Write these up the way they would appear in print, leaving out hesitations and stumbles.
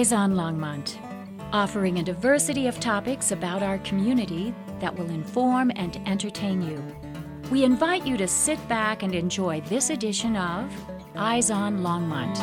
Eyes on Longmont, offering a diversity of topics about our community that will inform and entertain you. We invite you to sit back and enjoy this edition of Eyes on Longmont.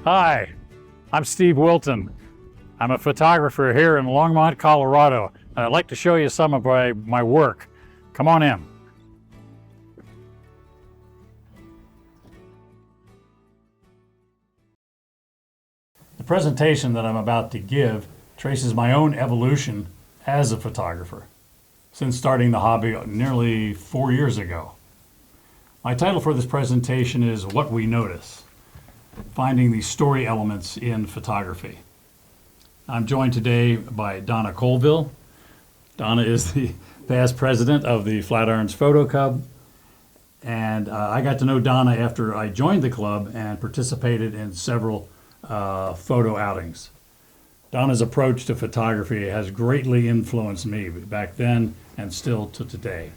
Hi, I'm Steve Wilton. I'm a photographer here in Longmont, Colorado, and I'd like to show you some of my work. Come on in. The presentation that I'm about to give traces my own evolution as a photographer since starting the hobby nearly 4 years ago. My title for this presentation is What We Notice: Finding the Story Elements in Photography. I'm joined today by Donna Colville. Donna is the past president of the Flatirons Photo Club, and I got to know Donna after I joined the club and participated in several photo outings. Donna's approach to photography has greatly influenced me back then and still to today.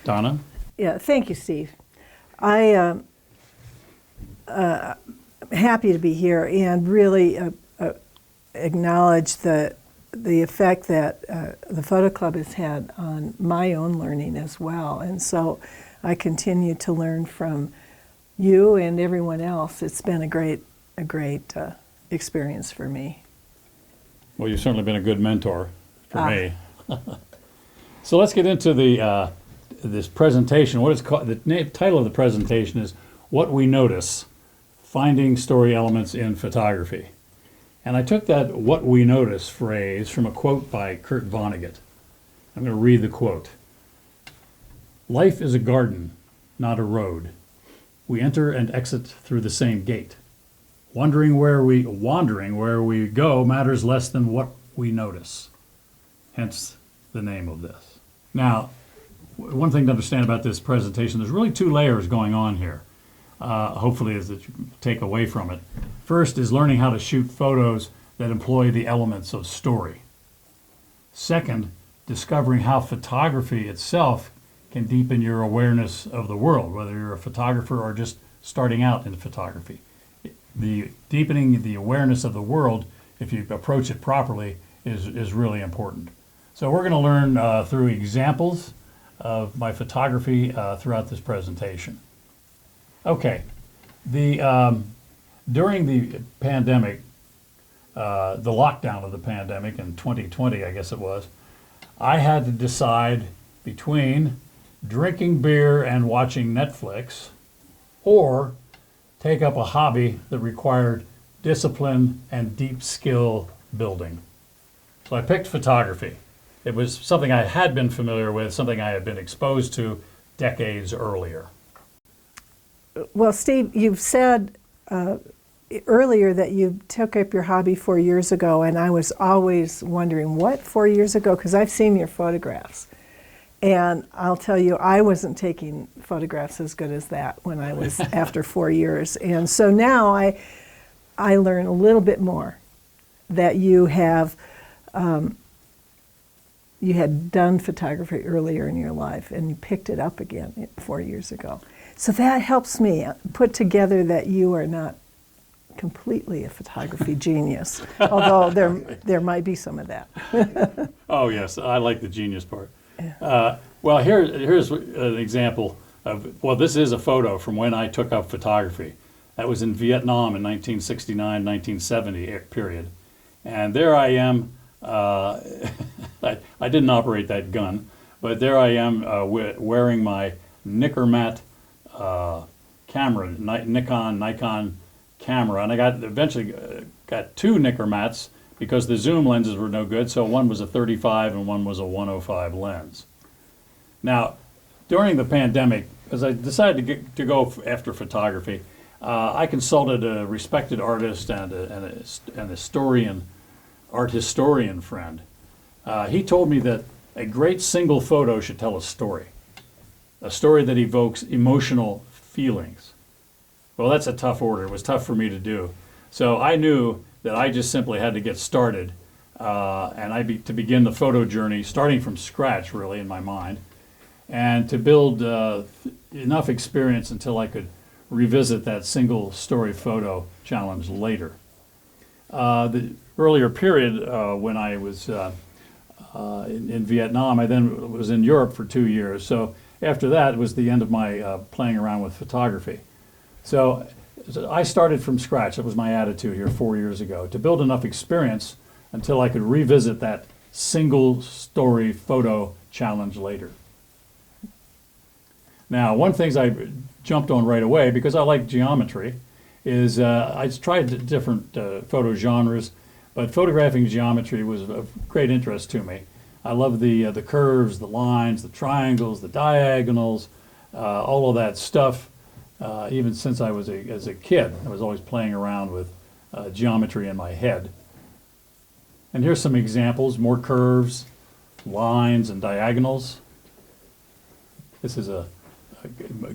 Donna? Yeah, thank you, Steve. I'm happy to be here and really acknowledge the effect that the Photo Club has had on my own learning as well. And so I continue to learn from you and everyone else. It's been a great experience for me. Well, you've certainly been a good mentor for me. So let's get into this presentation. What is called, the title of the presentation is What We Notice: Finding Story Elements in Photography. And I took that "what we notice" phrase from a quote by Kurt Vonnegut. I'm going to read the quote. "Life is a garden, not a road. We enter and exit through the same gate. Wandering where we go matters less than what we notice." Hence the name of this. Now, one thing to understand about this presentation, there's really two layers going on here. Hopefully, is that you take away from it. First is learning how to shoot photos that employ the elements of story. Second, discovering how photography itself can deepen your awareness of the world, whether you're a photographer or just starting out in photography. The deepening the awareness of the world, if you approach it properly, is really important. So we're going to learn through examples of my photography throughout this presentation. Okay, during the pandemic, the lockdown of the pandemic in 2020, I guess it was, I had to decide between drinking beer and watching Netflix or take up a hobby that required discipline and deep skill building. So I picked photography. It was something I had been familiar with, something I had been exposed to decades earlier. Well, Steve, you've said earlier that you took up your hobby 4 years ago, and I was always wondering, what, 4 years ago? Because I've seen your photographs. And I'll tell you, I wasn't taking photographs as good as that when I was after 4 years. And so now I learn a little bit more that you have, you had done photography earlier in your life and you picked it up again 4 years ago. So that helps me put together that you are not completely a photography genius, although there might be some of that. Oh yes, I like the genius part. Well, here's an example of, well, this is a photo from when I took up photography. That was in Vietnam in 1969, 1970 period. And there I am, I didn't operate that gun, but there I am wearing my Nikon camera, Nikon camera, and I eventually got two Nikon because the zoom lenses were no good, so one was a 35 and one was a 105 lens. Now, during the pandemic, as I decided to go after photography, I consulted a respected artist and an art historian friend. He told me that a great single photo should tell a story that evokes emotional feelings. Well, that's a tough order. It was tough for me to do. So I knew that I just simply had to get started to begin the photo journey, starting from scratch, really, in my mind, and to build enough experience until I could revisit that single story photo challenge later. The earlier period when I was in Vietnam, I then was in Europe for 2 years. So after that was the end of my playing around with photography. So I started from scratch. That was my attitude here 4 years ago, to build enough experience until I could revisit that single story photo challenge later. Now, one of the things I jumped on right away, because I like geometry, is I tried different photo genres, but photographing geometry was of great interest to me. I love the curves, the lines, the triangles, the diagonals, all of that stuff. Even since I was as a kid, I was always playing around with geometry in my head. And here's some examples: more curves, lines, and diagonals. This is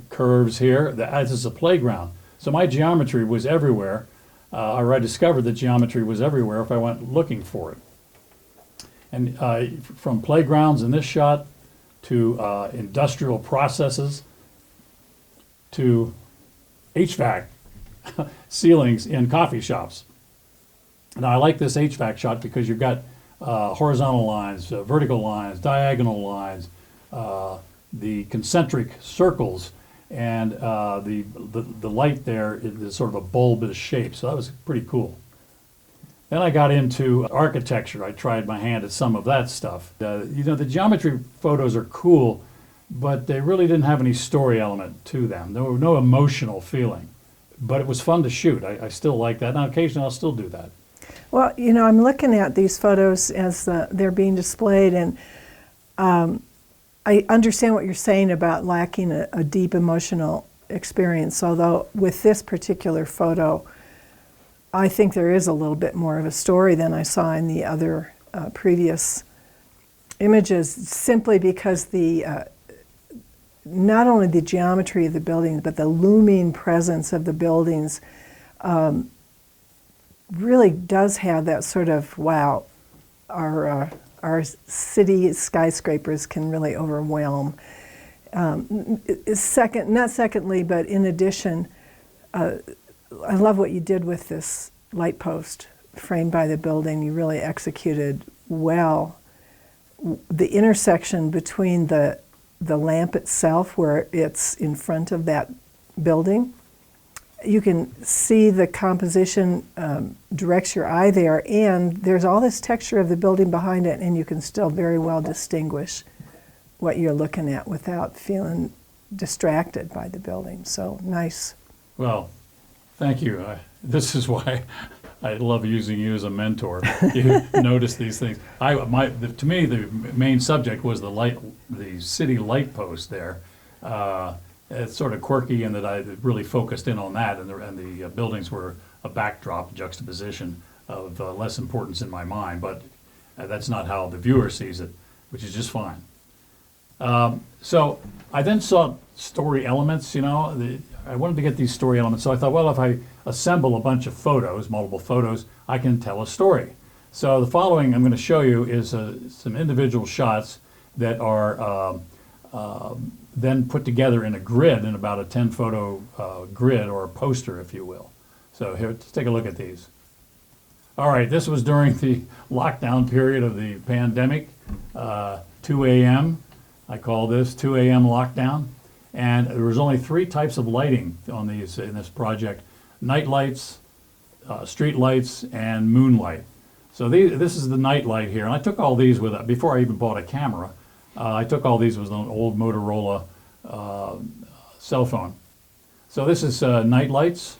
curves here. This is a playground. So my geometry was everywhere, or I discovered that geometry was everywhere if I went looking for it. And from playgrounds in this shot to industrial processes to HVAC ceilings in coffee shops. Now I like this HVAC shot because you've got horizontal lines, vertical lines, diagonal lines, the concentric circles, and the light there is sort of a bulbous shape. So that was pretty cool. Then I got into architecture. I tried my hand at some of that stuff. The geometry photos are cool, but they really didn't have any story element to them. There was no emotional feeling, but it was fun to shoot. I still like that. Now occasionally I'll still do that. Well, I'm looking at these photos as they're being displayed, and I understand what you're saying about lacking a deep emotional experience, although with this particular photo, I think there is a little bit more of a story than I saw in the other previous images, simply because not only the geometry of the buildings, but the looming presence of the buildings really does have that sort of, wow, our city skyscrapers can really overwhelm. Not secondly, but in addition, I love what you did with this light post framed by the building. You really executed well the intersection between the lamp itself, where it's in front of that building. You can see the composition directs your eye there, and there's all this texture of the building behind it, and you can still very well distinguish what you're looking at without feeling distracted by the building. So nice. Well, thank you. This is why I love using you as a mentor. You notice these things. To me, the main subject was the city light post there. It's sort of quirky in that I really focused in on that, and the buildings were a backdrop, juxtaposition of less importance in my mind, but that's not how the viewer sees it, which is just fine. So I then saw story elements, I wanted to get these story elements, so I thought, well, if I assemble a bunch of photos, multiple photos, I can tell a story. So the following I'm going to show you is some individual shots that are then put together in a grid, in about a 10-photo grid, or a poster, if you will. So here, let's take a look at these. All right, this was during the lockdown period of the pandemic, 2 a.m. I call this 2 a.m. lockdown. And there was only 3 types of lighting on these in this project. night lights, street lights, and moonlight. So this is the night light here. And I took all these with, before I even bought a camera, I took all these with an old Motorola cell phone. So this is night lights,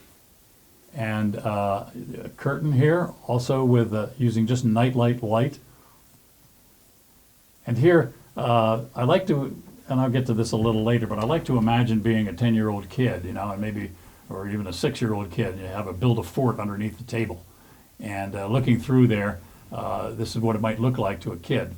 and a curtain here, also with using just nightlight light. And here, I like to, and I'll get to this a little later, but I like to imagine being a 10-year-old kid, you know, and maybe, or even a 6-year-old kid. You have build a fort underneath the table, and looking through there, this is what it might look like to a kid.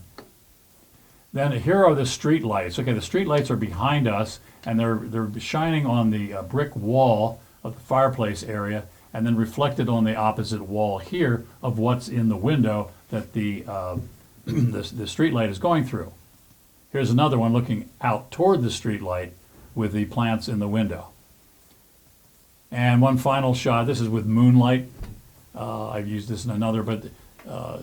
Then here are the street lights. Okay, the street lights are behind us, and they're shining on the brick wall of the fireplace area, and then reflected on the opposite wall here of what's in the window that the the street light is going through. Here's another one looking out toward the street light with the plants in the window. And one final shot. This is with moonlight. I've used this in another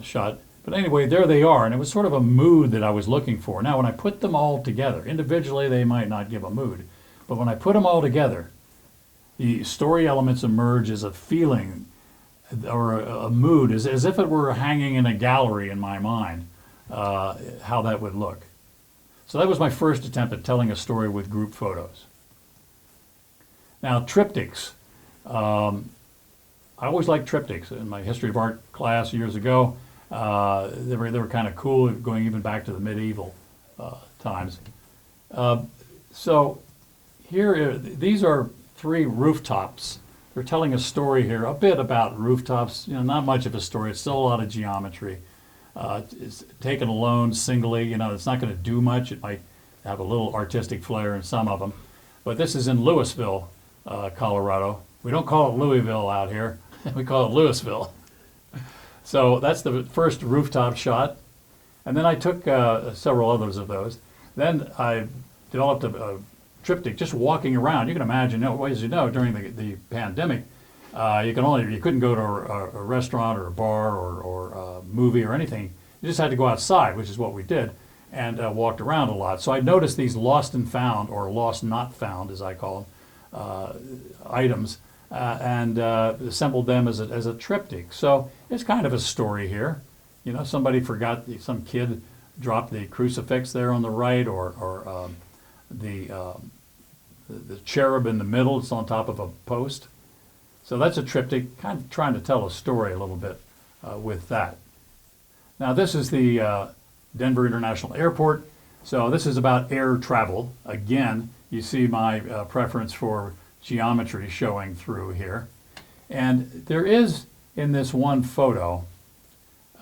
shot. But anyway, there they are, and it was sort of a mood that I was looking for. Now, when I put them all together, individually they might not give a mood, but when I put them all together, the story elements emerge as a feeling or a mood, as if it were hanging in a gallery in my mind, how that would look. So that was my first attempt at telling a story with group photos. Now, triptychs. I always liked triptychs. In my history of art class years ago, they were kind of cool, going even back to the medieval times. So here, these are 3 rooftops. They're telling a story here, a bit about rooftops. You know, not much of a story. It's still a lot of geometry. It's taken alone, singly. You know, it's not going to do much. It might have a little artistic flair in some of them. But this is in Louisville, Colorado. We don't call it Louisville out here. We call it Louisville. So that's the first rooftop shot. And then I took several others of those. Then I developed a triptych just walking around. You can imagine, as you know, during the pandemic, you couldn't go to a restaurant or a bar or a movie or anything. You just had to go outside, which is what we did, and walked around a lot. So I noticed these lost and found, or lost not found, as I call them, items, and assembled them as a triptych. So it's kind of a story here. You know, somebody forgot, some kid dropped the crucifix there on the right, or the cherub in the middle. It's on top of a post. So that's a triptych, kind of trying to tell a story a little bit with that. Now this is the Denver International Airport. So this is about air travel. Again, you see my preference for geometry showing through here. And there is, in this one photo,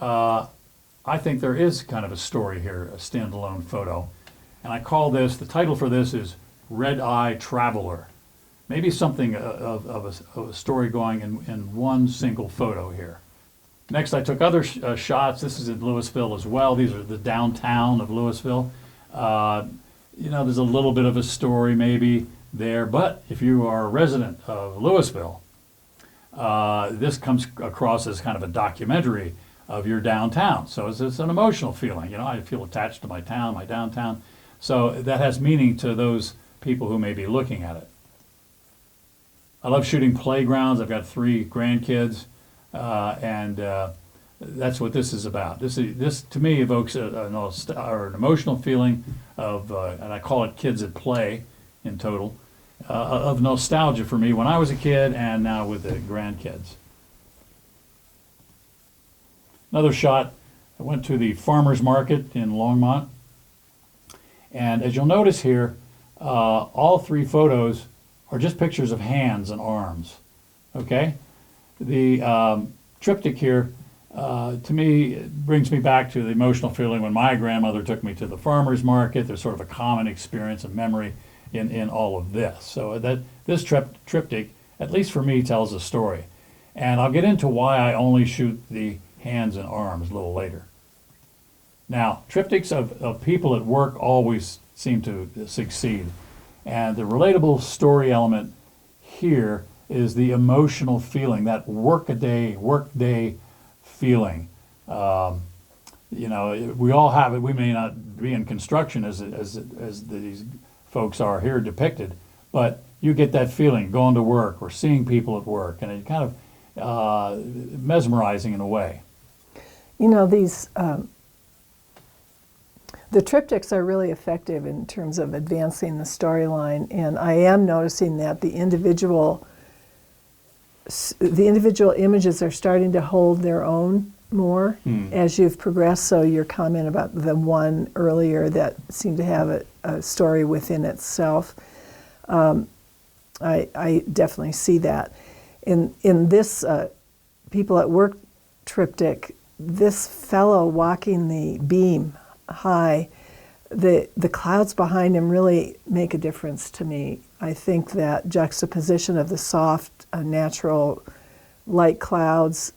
I think there is kind of a story here, a standalone photo. And I call this, the title for this is Red Eye Traveler. Maybe something of a story going in one single photo here. Next, I took other shots. This is in Louisville as well. These are the downtown of Louisville. You know, there's a little bit of a story maybe there, but if you are a resident of Louisville, this comes across as kind of a documentary of your downtown. So it's an emotional feeling. You know, I feel attached to my town, my downtown. So that has meaning to those people who may be looking at it. I love shooting playgrounds. I've got 3 grandkids, and that's what this is about. This to me evokes an emotional feeling of, and I call it kids at play in total, of nostalgia for me when I was a kid and now with the grandkids. Another shot, I went to the farmer's market in Longmont, and as you'll notice here, all 3 photos are just pictures of hands and arms, okay? The triptych here, to me, brings me back to the emotional feeling when my grandmother took me to the farmer's market. There's sort of a common experience and memory in all of this. So that this triptych, at least for me, tells a story. And I'll get into why I only shoot the hands and arms a little later. Now, triptychs of people at work always seem to succeed. And the relatable story element here is the emotional feeling, that workday feeling. You know, we all have it. We may not be in construction as these folks are here depicted, but you get that feeling going to work or seeing people at work, and it kind of mesmerizing in a way. You know, these the triptychs are really effective in terms of advancing the storyline, and I am noticing that the individual images are starting to hold their own more as you've progressed. So your comment about the one earlier that seemed to have a story within itself, I definitely see that. In this People at Work triptych, this fellow walking the beam high, the clouds behind him really make a difference to me. I think that juxtaposition of the soft, natural light clouds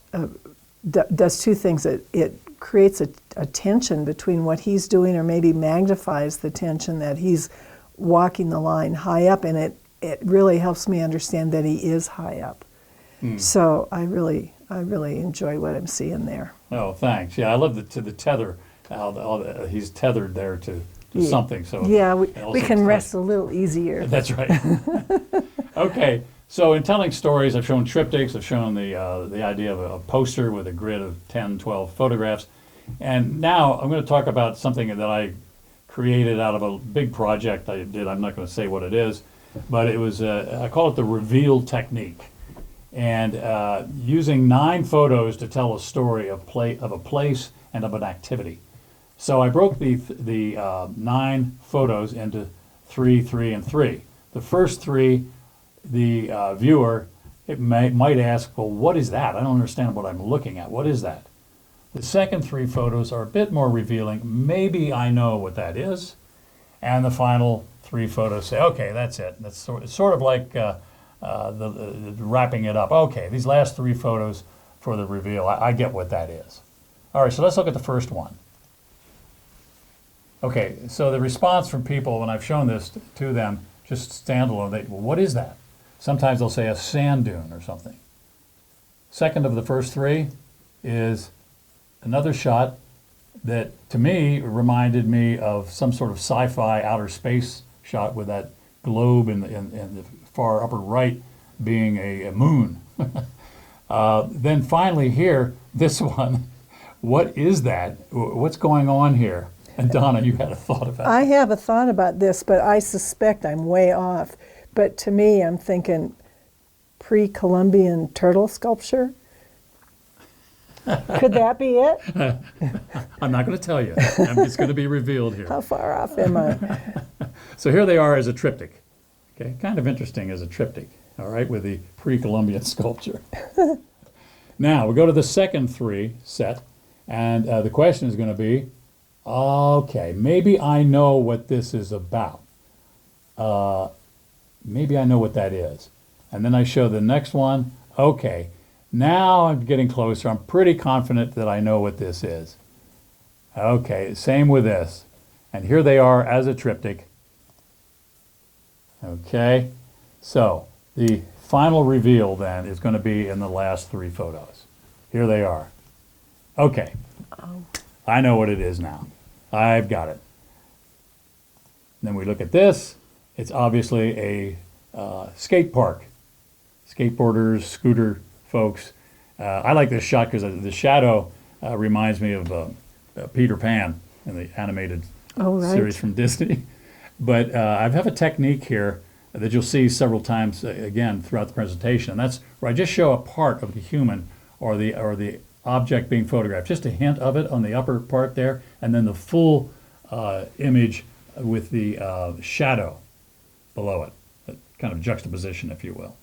does two things. It creates a tension between what he's doing, or maybe magnifies the tension that he's walking the line high up, and it really helps me understand that he is high up. So I really enjoy what I'm seeing there. Oh, thanks. Yeah, I love the tether. He's tethered there to something. So yeah, we can rest a little easier. That's right. Okay, so in telling stories, I've shown triptychs. I've shown the idea of a poster with a grid of 10, 12 photographs. And now I'm going to talk about something that I created out of a big project I did. I'm not going to say what it is, but it was, I call it the reveal technique. And using 9 photos to tell a story of a place and of an activity. So I broke the 9 photos into 3, 3, and 3. The first 3, the viewer might ask, well, what is that? I don't understand what I'm looking at. What is that? The second 3 photos are a bit more revealing. Maybe I know what that is. And the final 3 photos say, okay, that's it. That's sort of like the wrapping it up. Okay, these last 3 photos for the reveal, I get what that is. All right, so let's look at the first one. Okay, so the response from people when I've shown this to them, just standalone, well, what is that? Sometimes they'll say a sand dune or something. Second of the first 3 is another shot that, to me, reminded me of some sort of sci-fi outer space shot with that globe in the far upper right being a moon. Then finally here, this one, what is that? What's going on here? And Donna, you had a thought about it. I have a thought about this, but I suspect I'm way off. But to me, I'm thinking pre-Columbian turtle sculpture. Could that be it? I'm not going to tell you. It's going to be revealed here. How far off am I? So here they are as a triptych. Okay, kind of interesting as a triptych, all right, with the pre-Columbian sculpture. Now, we go to the second 3 set, and the question is going to be, okay, maybe I know what this is about. Maybe I know what that is. And then I show the next one. Okay, now I'm getting closer. I'm pretty confident that I know what this is. Okay, same with this. And here they are as a triptych. Okay, so the final reveal then is going to be in the last 3 photos. Here they are. Okay, I know what it is now. I've got it. Then we look at this. It's obviously a skate park. Skateboarders, scooter folks. I like this shot because the shadow reminds me of Peter Pan in the animated series from Disney. But I have a technique here that you'll see several times again throughout the presentation. And that's where I just show a part of the human or the object being photographed, just a hint of it on the upper part there, and then the full image with the shadow below it, that kind of juxtaposition, if you will.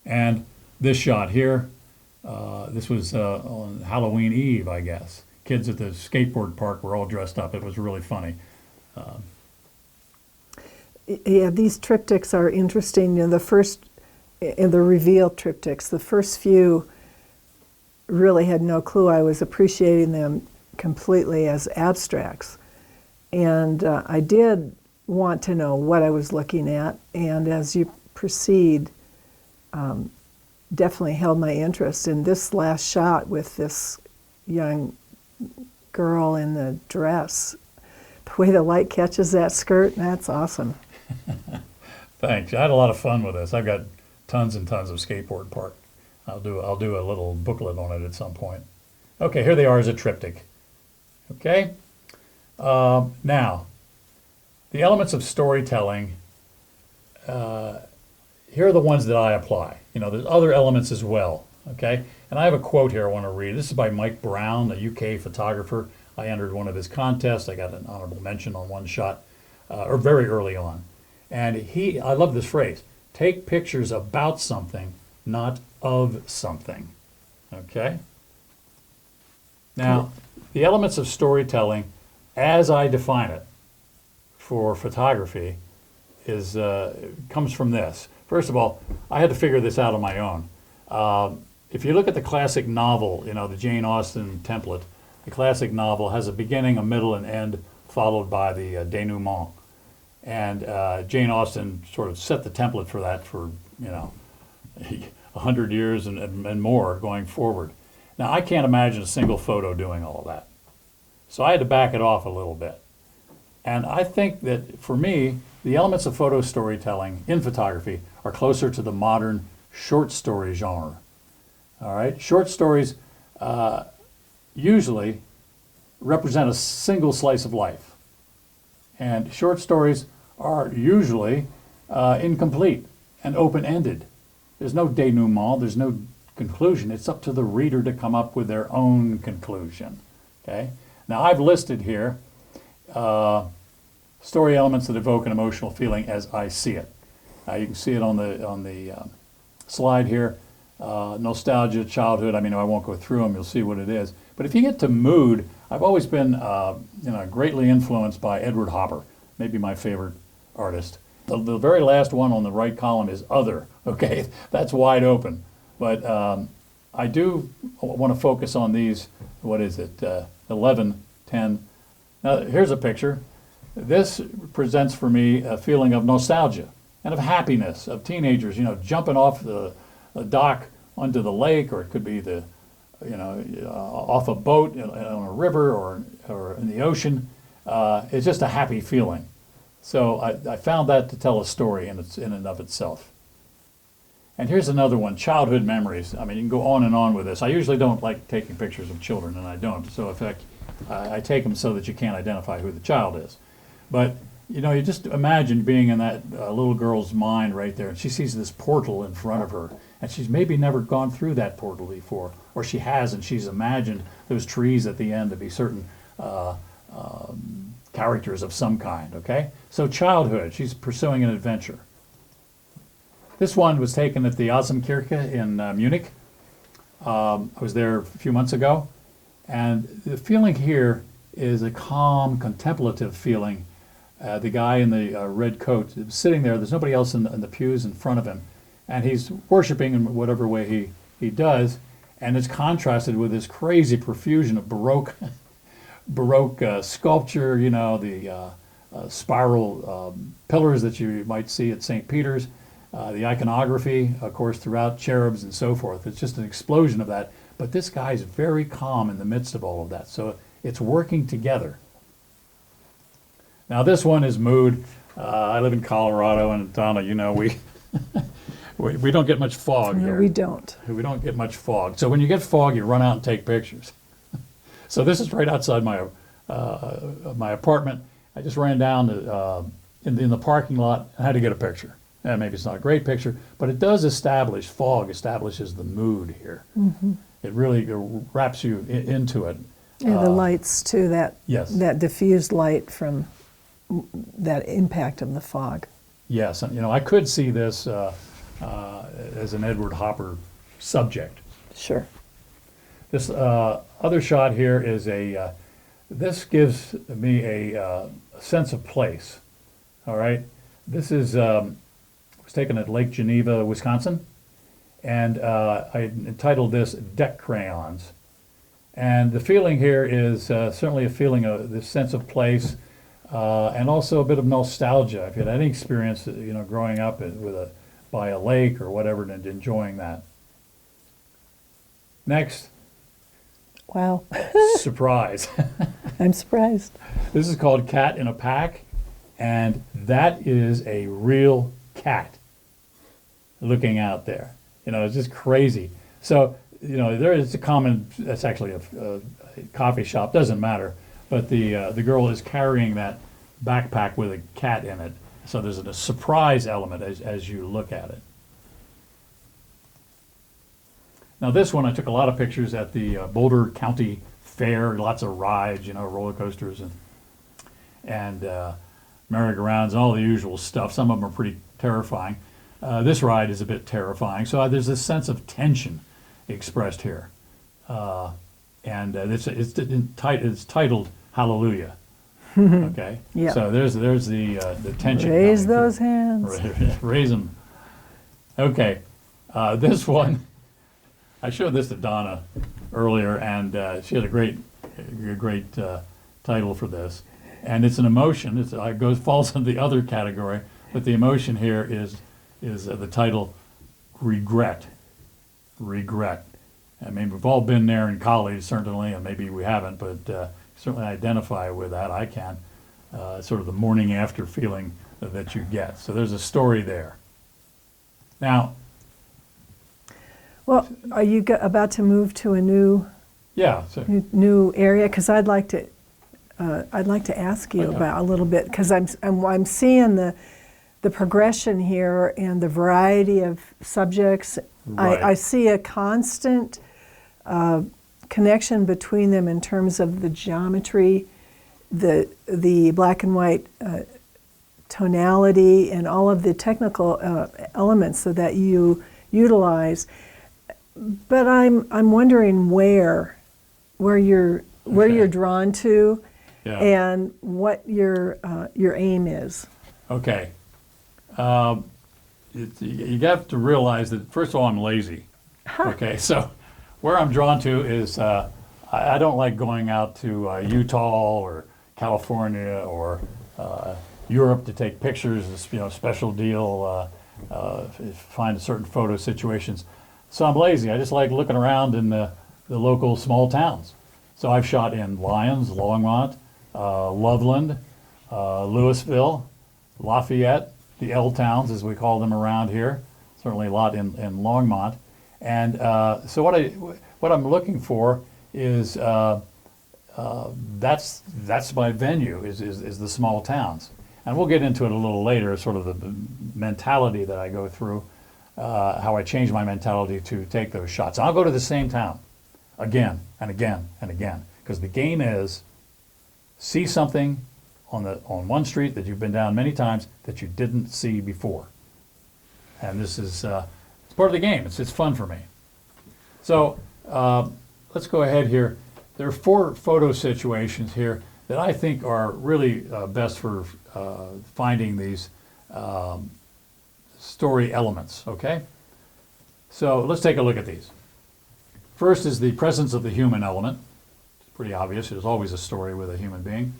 And this shot here, this was on Halloween Eve, I guess. Kids at the skateboard park were all dressed up. It was really funny. Yeah, these triptychs are interesting. You know, the reveal triptychs, the first few really had no clue. I was appreciating them completely as abstracts. And I did want to know what I was looking at. And as you proceed, definitely held my interest. In this last shot with this young girl in the dress, the way the light catches that skirt, that's awesome. Thanks. I had a lot of fun with this. I've got tons and tons of skateboard park. I'll do a little booklet on it at some point. Okay, here they are as a triptych. Okay. Now, the elements of storytelling. Here are the ones that I apply. You know, there's other elements as well. Okay, and I have a quote here I want to read. This is by Mike Brown, a UK photographer. I entered one of his contests. I got an honorable mention on one shot, or very early on. And I love this phrase: take pictures about something, not of something. Okay? Now, the elements of storytelling, as I define it for photography, comes from this. First of all, I had to figure this out on my own. If you look at the classic novel, you know, the Jane Austen template, the classic novel has a beginning, a middle, and end, followed by the denouement. And Jane Austen sort of set the template for that for, 100 years and more going forward. Now, I can't imagine a single photo doing all of that. So I had to back it off a little bit. And I think that, for me, the elements of photo storytelling in photography are closer to the modern short story genre. All right? Short stories usually represent a single slice of life. And short stories are usually incomplete and open-ended. There's no denouement, there's no conclusion. It's up to the reader to come up with their own conclusion. Okay? Now, I've listed here story elements that evoke an emotional feeling as I see it. You can see it on the slide here. Nostalgia, childhood. I mean, I won't go through them. You'll see what it is. But if you get to mood, I've always been greatly influenced by Edward Hopper, maybe my favorite artist. The very last one on the right column is other. Okay, that's wide open. But I do want to focus on these. What is it? 11, 10. Now, here's a picture. This presents for me a feeling of nostalgia and of happiness, of teenagers, jumping off the dock onto the lake, or it could be off a boat on a river or in the ocean. It's just a happy feeling. So I found that to tell a story in and of itself. And here's another one, childhood memories. I mean, you can go on and on with this. I usually don't like taking pictures of children, and I don't. So in fact, I take them so that you can't identify who the child is. But, you just imagine being in that little girl's mind right there, and she sees this portal in front of her, and she's maybe never gone through that portal before, or she has, and she's imagined those trees at the end to be certain characters of some kind, okay? So childhood, she's pursuing an adventure. This one was taken at the Osmkirche in Munich. I was there a few months ago, and the feeling here is a calm, contemplative feeling. The guy in the red coat sitting there, there's nobody else in the pews in front of him, and he's worshiping in whatever way he does, and it's contrasted with this crazy profusion of Baroque sculpture, the spiral pillars that you might see at St. Peter's, the iconography, of course, throughout, cherubs and so forth. It's just an explosion of that, but this guy's very calm in the midst of all of that, so it's working together. Now, this one is mood. I live in Colorado, and Donna, we we don't get much fog here. No, we don't. We don't get much fog. So when you get fog, you run out and take pictures. So this is right outside my apartment. I just ran down in the parking lot and had to get a picture. And maybe it's not a great picture, but it does establish, fog establishes the mood here. Mm-hmm. It really wraps you into it. Yeah, the lights too, yes. That diffused light from that impact of the fog. Yes, and I could see this as an Edward Hopper subject. Sure. This other shot here is this gives me a sense of place. All right, this is was taken at Lake Geneva, Wisconsin, and I entitled this "Deck Crayons." And the feeling here is certainly a feeling of this sense of place. And also a bit of nostalgia. If you had any experience, growing up by a lake or whatever, and enjoying that. Next. Wow. Surprise. I'm surprised. This is called Cat in a Pack, and that is a real cat looking out there. You know, it's just crazy. So, you know, there is a common, that's actually a coffee shop, doesn't matter, but the girl is carrying that backpack with a cat in it. So there's a surprise element as you look at it. Now this one, I took a lot of pictures at the Boulder County Fair, lots of rides, you know, roller coasters and merry-go-rounds and all the usual stuff. Some of them are pretty terrifying. This ride is a bit terrifying. So there's this sense of tension expressed here. And it's titled Hallelujah. Okay? Yeah. So there's the tension. Raise coming those through. hands. Raise them. Okay. This one, I showed this to Donna earlier, and she had a great title for this. And it's an emotion. It falls into the other category, but the emotion here is the title, regret. Regret. I mean, we've all been there in college, certainly, and maybe we haven't, but certainly identify with that. I can. Sort of the morning after feeling that you get. So there's a story there. Now, Well, are you about to move to a new area? Because I'd like to ask you about a little bit, because I'm seeing the progression here and the variety of subjects. Right. I see a constant connection between them in terms of the geometry, the black and white tonality, and all of the technical elements so that you utilize. But I'm wondering where you're drawn to, and what your aim is. Okay. You have to realize that, first of all, I'm lazy. Okay, so where I'm drawn to is I don't like going out to Utah or California or Europe to take pictures. It's, you know, special deal. Find certain photo situations. So I'm lazy. I just like looking around in the local small towns. So I've shot in Lyons, Longmont, Loveland, Louisville, Lafayette, the L towns as we call them around here. Certainly a lot in Longmont. And so what I'm looking for is that's my venue is the small towns. And we'll get into it a little later, sort of the mentality that I go through. How I change my mentality to take those shots. I'll go to the same town again and again and again, because the game is see something on one street that you've been down many times that you didn't see before. And this is it's part of the game. It's fun for me. So let's go ahead here. There are 4 photo situations here that I think are really best for finding these story elements, okay? So let's take a look at these. First is the presence of the human element. It's pretty obvious. There's always a story with a human being.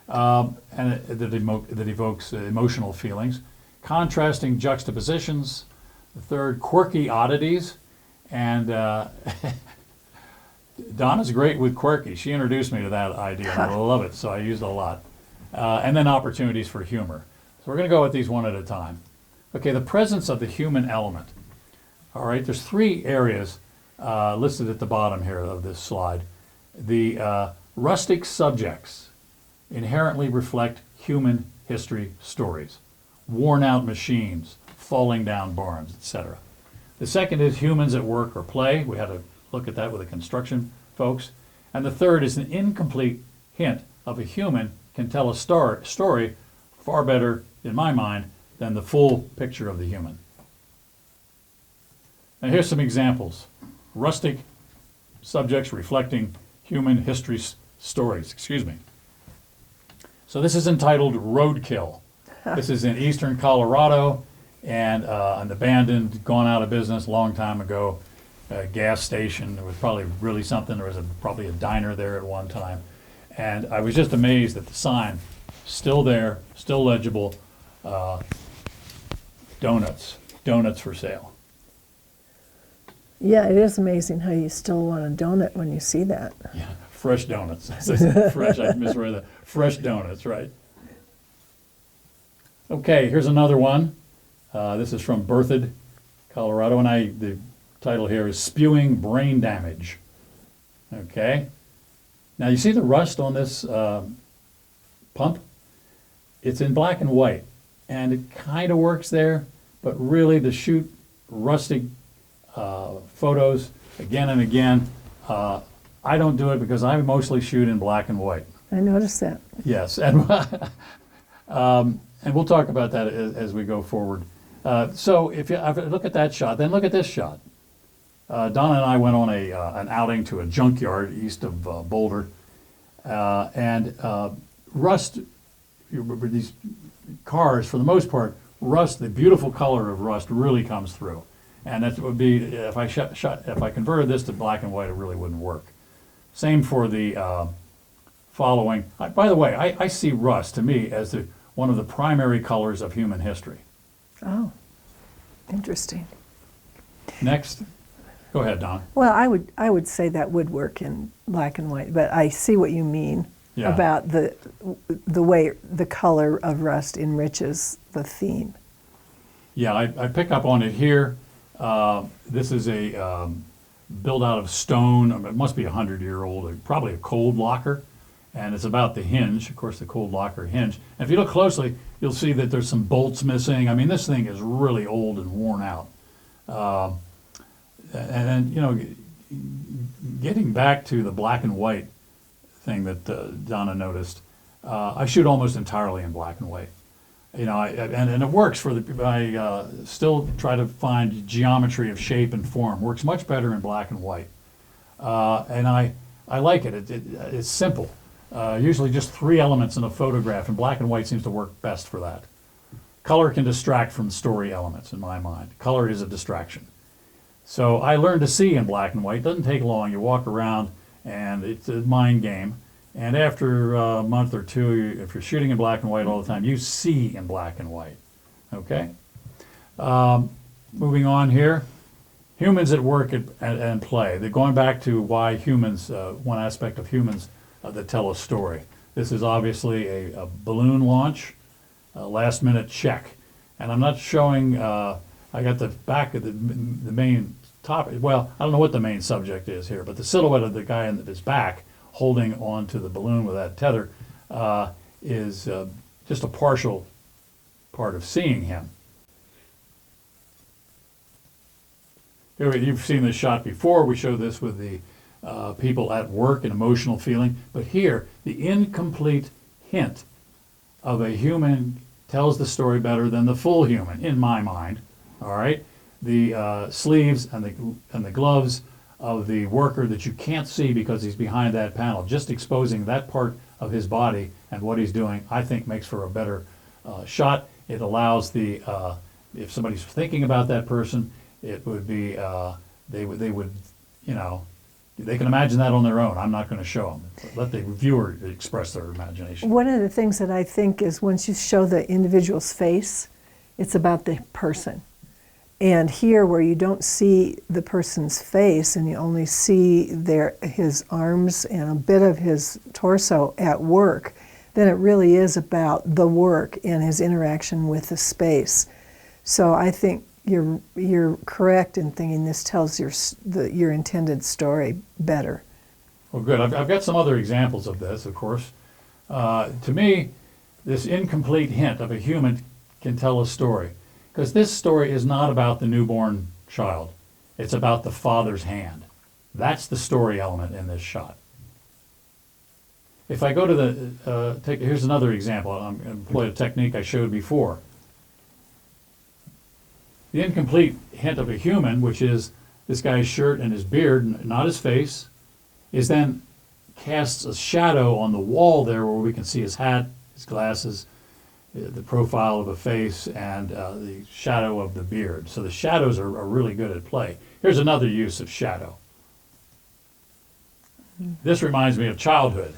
And that evokes emotional feelings. Contrasting juxtapositions. The third, quirky oddities. And Donna's great with quirky. She introduced me to that idea, and I love it, so I used it a lot. And then opportunities for humor. So we're going to go with these one at a time. Okay, the presence of the human element. All right, there's 3 areas listed at the bottom here of this slide. The rustic subjects inherently reflect human history stories. Worn out machines, falling down barns, etc. The second is humans at work or play. We had to look at that with the construction folks. And the third is an incomplete hint of a human can tell a story far better, in my mind, than the full picture of the human. Now here's some examples. Rustic subjects reflecting human history stories. Excuse me. So this is entitled Roadkill. This is in eastern Colorado, and an abandoned, gone out of business a long time ago gas station. There was probably really something. There was probably a diner there at one time. And I was just amazed at the sign. Still there, still legible. Donuts for sale. Yeah, it is amazing how you still want a donut when you see that. Yeah, fresh donuts. Fresh, I misread that. Fresh donuts, right. Okay, here's another one. This is from Berthoud, Colorado, and the title here is Spewing Brain Damage. Okay. Now you see the rust on this pump? It's in black and white, and it kind of works there, but really to shoot rustic photos again and again, I don't do it because I mostly shoot in black and white. I noticed that. Yes, and and we'll talk about that as we go forward. So if you look at that shot, then look at this shot. Donna and I went on an outing to a junkyard east of Boulder, and rust. These cars, for the most part, rust. The beautiful color of rust really comes through, and that would be if I converted this to black and white, it really wouldn't work. Same for the following. By the way, I see rust to me as one of the primary colors of human history. Oh, interesting. Next. Go ahead, Don. Well, I would say that would work in black and white, but I see what you mean about the way the color of rust enriches the theme. Yeah, I pick up on it here. This is a built out of stone. It must be 100-year-old, probably a cold locker, and it's about the hinge, of course, the cold locker hinge. And if you look closely, you'll see that there's some bolts missing. I mean, this thing is really old and worn out. And you know, getting back to the black and white thing that Donna noticed, I shoot almost entirely in black and white. You know, and it works for I still try to find geometry of shape and form. Works much better in black and white, and I like it. It's simple. Usually just 3 elements in a photograph, and black and white seems to work best for that. Color can distract from story elements in my mind. Color is a distraction. So I learned to see in black and white. It doesn't take long. You walk around, and it's a mind game. And after a month or two, if you're shooting in black and white all the time, you see in black and white. Okay? Moving on here. Humans at work and play. They're going back to why humans, one aspect of humans that tell a story. This is obviously a balloon launch, a last-minute check. And I'm not showing, I got the back of the main topic. Well, I don't know what the main subject is here, but the silhouette of the guy in his back holding on to the balloon with that tether is just a partial part of seeing him. Here, you've seen this shot before. We showed this with the people at work and emotional feeling. But here, the incomplete hint of a human tells the story better than the full human, in my mind. All right? The sleeves and the gloves of the worker that you can't see because he's behind that panel, just exposing that part of his body and what he's doing, I think makes for a better shot. It allows if somebody's thinking about that person, it would be, they would, you know, they can imagine that on their own. I'm not going to show them. Let the viewer express their imagination. One of the things that I think is once you show the individual's face, it's about the person. And here, where you don't see the person's face and you only see his arms and a bit of his torso at work, then it really is about the work and his interaction with the space. So I think you're correct in thinking this tells your intended story better. Well, good. I've got some other examples of this, of course. To me, this incomplete hint of a human can tell a story. Because this story is not about the newborn child. It's about the father's hand. That's the story element in this shot. If I go to here's another example. I'm employ a technique I showed before. The incomplete hint of a human, which is this guy's shirt and his beard, not his face, is then casts a shadow on the wall there where we can see his hat, his glasses, the profile of a face, and the shadow of the beard. So the shadows are really good at play. Here's another use of shadow. This reminds me of childhood.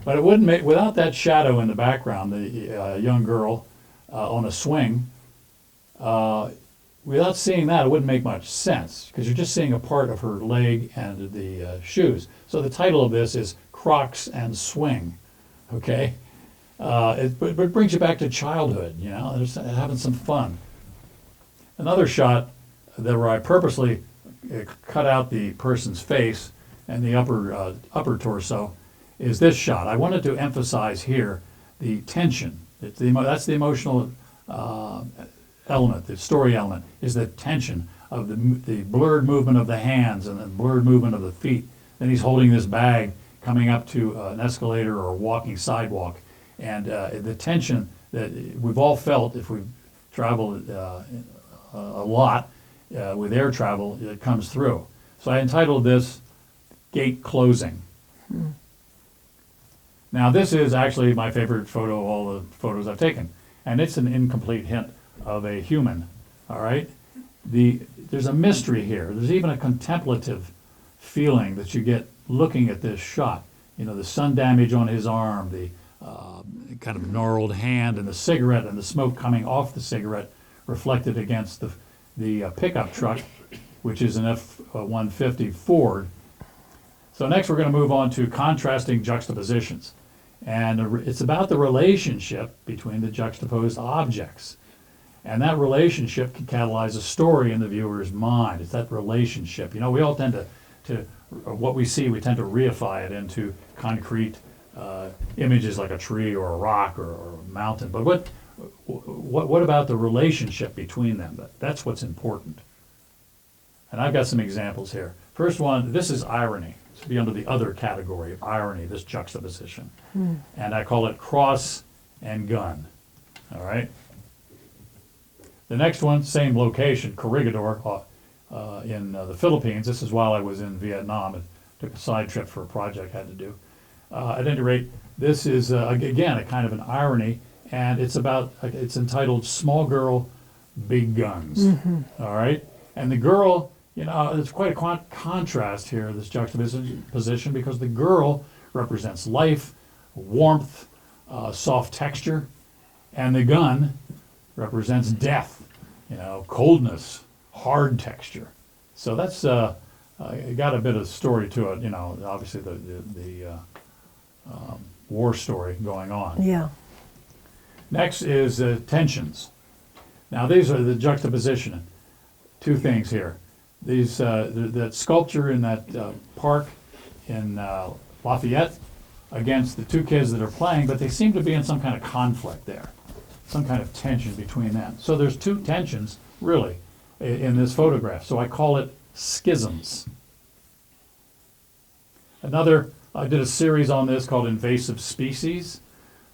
But it wouldn't make, without that shadow in the background, the young girl on a swing, without seeing that, it wouldn't make much sense, because you're just seeing a part of her leg and the shoes. So the title of this is Crocs and Swing, okay? But it brings you back to childhood, you know, having some fun. Another shot that where I purposely cut out the person's face and the upper torso is this shot. I wanted to emphasize here the tension. That's the emotional element, the story element, is the tension of the blurred movement of the hands and the blurred movement of the feet. Then he's holding this bag coming up to an escalator or a walking sidewalk. And the tension that we've all felt if we've traveled a lot with air travel, it comes through. So I entitled this Gate Closing. Now this is actually my favorite photo of all the photos I've taken. And it's an incomplete hint of a human, all right? There's a mystery here. There's even a contemplative feeling that you get looking at this shot. You know, the sun damage on his arm, the kind of gnarled hand, and the cigarette and the smoke coming off the cigarette reflected against the pickup truck, which is an F-150 Ford. So next we're going to move on to contrasting juxtapositions. And it's about the relationship between the juxtaposed objects. And that relationship can catalyze a story in the viewer's mind. It's that relationship. You know, we all tend to what we see, we tend to reify it into concrete images like a tree or a rock or a mountain. But what about the relationship between them? That's what's important. And I've got some examples here. First one, this is irony. This would be under the other category of irony, this juxtaposition. And I call it cross and gun. All right? The next one, same location, Corregidor in the Philippines. This is while I was in Vietnam. I took a side trip for a project I had to do. At any rate, this is, again, a kind of an irony, and it's entitled Small Girl, Big Guns. All right? And the girl, you know, there's quite a contrast here, this juxtaposition, because the girl represents life, warmth, soft texture, and the gun represents death, you know, coldness, hard texture. So that's it got a bit of story to it, you know, obviously the war story going on. Yeah. Next is tensions. Now these are the juxtaposition. Two things here. These that sculpture in that park in Lafayette against the two kids that are playing, but they seem to be in some kind of conflict there, some kind of tension between them. So there's two tensions really in this photograph. So I call it schisms. Another, I did a series on this called Invasive Species,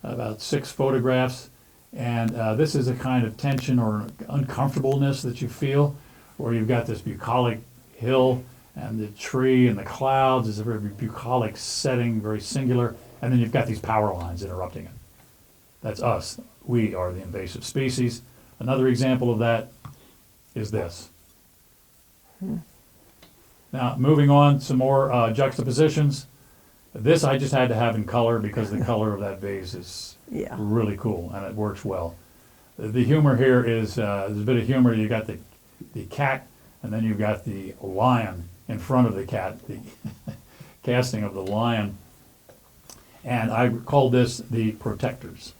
about 6 photographs, and this is a kind of tension or uncomfortableness that you feel, where you've got this bucolic hill and the tree and the clouds is a very bucolic setting, very singular, and then you've got these power lines interrupting it. That's us. We are the invasive species. Another example of that is this. Now, moving on, some more juxtapositions. This I just had to have in color because the color of that vase is really cool and it works well. The humor here is, there's a bit of humor. You got the cat, and then you've got the lion in front of the cat, the casting of the lion. And I called this the protectors.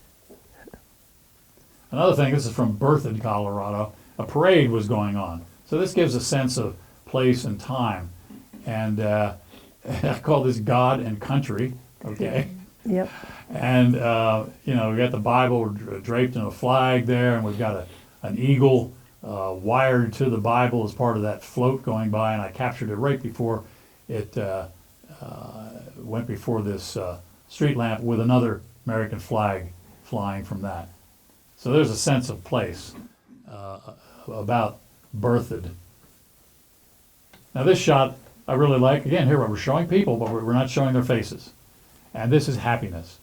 Another thing, this is from Berthoud, Colorado. A parade was going on. So this gives a sense of place and time. And I call this God and Country, okay? Yep. And, you know, we've got the Bible draped in a flag there, and we've got an eagle wired to the Bible as part of that float going by, and I captured it right before it went before this street lamp with another American flag flying from that. So there's a sense of place about Berthoud. Now this shot I really like. Again, here we're showing people, but we're not showing their faces. And this is happiness.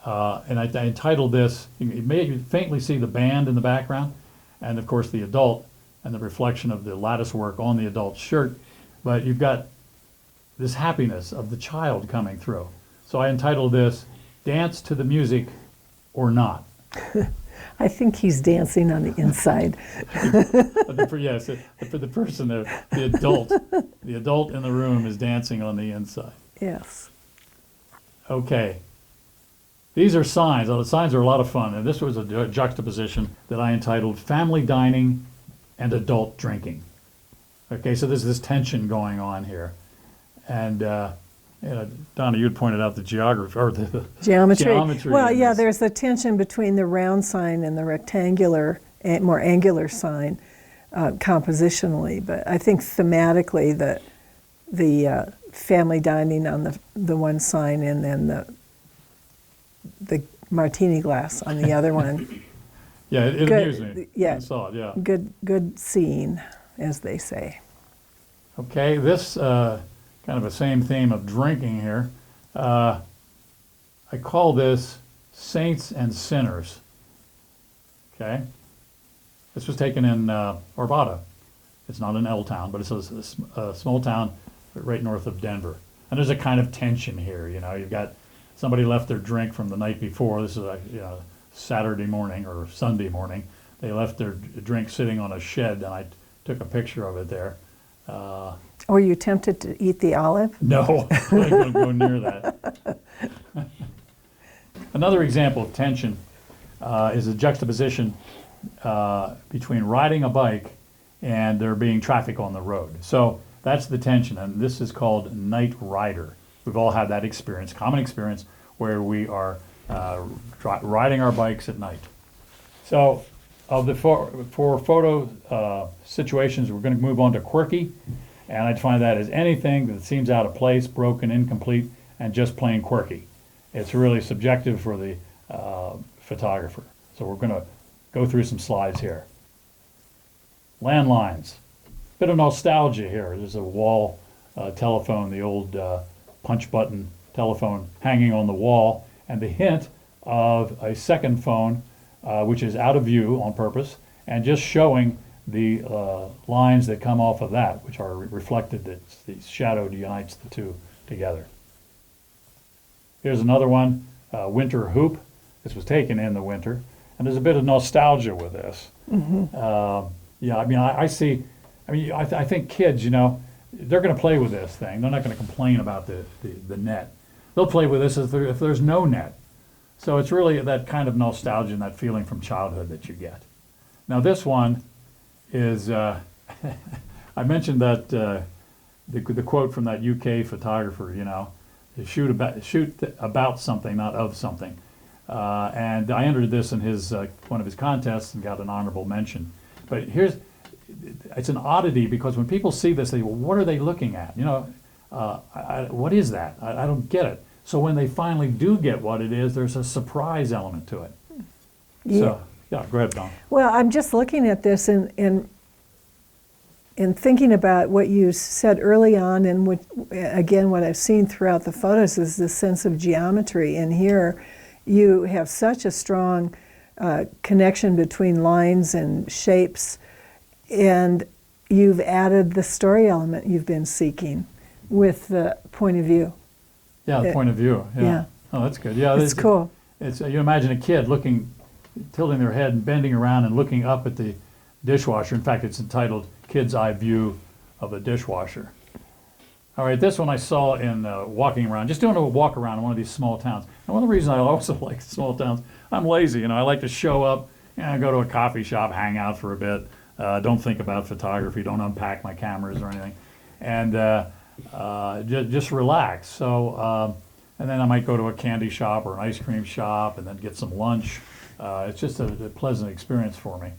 And I entitled this, you may faintly see the band in the background, and of course the adult and the reflection of the lattice work on the adult's shirt, but you've got this happiness of the child coming through. So I entitled this, Dance to the Music or Not. I think he's dancing on the inside. Yes, for the person, the adult in the room is dancing on the inside. Yes. Okay. These are signs. The signs are a lot of fun, and this was a juxtaposition that I entitled Family Dining and adult drinking. Okay, so there's this tension going on here. And, Donna, you'd pointed out the geography, or the Geometry. Well, in yeah, this. there's the tension between the round sign and the rectangular, more angular sign compositionally. But I think thematically the family dining on the one sign and then the martini glass on the other one. Yeah, it Good, amused me. yeah. I saw it, yeah. Good scene, as they say. Okay, this kind of a same theme of drinking here. I call this Saints and Sinners. Okay, this was taken in Arvada. It's not an L town, but it's a small town right north of Denver. And there's a kind of tension here. You know, you've got somebody left their drink from the night before. This is a Saturday morning or Sunday morning. They left their drink sitting on a shed, and I took a picture of it there. Were you tempted to eat the olive? No, I couldn't go near that. Another example of tension is a juxtaposition between riding a bike and there being traffic on the road. So that's the tension, and this is called night rider. We've all had that experience, common experience, where we are riding our bikes at night. So of the four photo situations, we're going to move on to quirky. And I define that as anything that seems out of place, broken, incomplete, and just plain quirky. It's really subjective for the photographer. So we're going to go through some slides here. Landlines. Bit of nostalgia here. There's a wall telephone, the old punch button telephone hanging on the wall, and the hint of a second phone which is out of view on purpose and just showing the lines that come off of that, which are reflected, that the shadow unites the two together. Here's another one, winter hoop. This was taken in the winter, and there's a bit of nostalgia with this. Yeah, I mean, I see, I mean, I think kids, you know, they're going to play with this thing. They're not going to complain about the net. They'll play with this if there's no net. So it's really that kind of nostalgia and that feeling from childhood that you get. Now this one is, I mentioned that the quote from that UK photographer, you know, shoot about something, not of something. And I entered this in his one of his contests and got an honorable mention. But it's an oddity because when people see this, they say, well, what are they looking at? You know, what is that? I don't get it. So when they finally do get what it is, there's a surprise element to it. Yeah. So, yeah, go ahead, Don. Well, I'm just looking at this and thinking about what you said early on, and again, what I've seen throughout the photos is this sense of geometry. And here you have such a strong connection between lines and shapes, and you've added the story element you've been seeking with the point of view. Yeah, the point of view. Yeah. Yeah. Oh, that's good. Yeah, It's cool. It's you imagine a kid tilting their head and bending around and looking up at the dishwasher. In fact, it's entitled "Kid's Eye View of the Dishwasher." All right, this one I saw in walking around, just doing a walk around in one of these small towns. And one of the reasons I also like small towns, I'm lazy. You know, I like to show up and go to a coffee shop, hang out for a bit. Don't think about photography. Don't unpack my cameras or anything, and just relax. So, and then I might go to a candy shop or an ice cream shop, and then get some lunch. It's just a pleasant experience for me.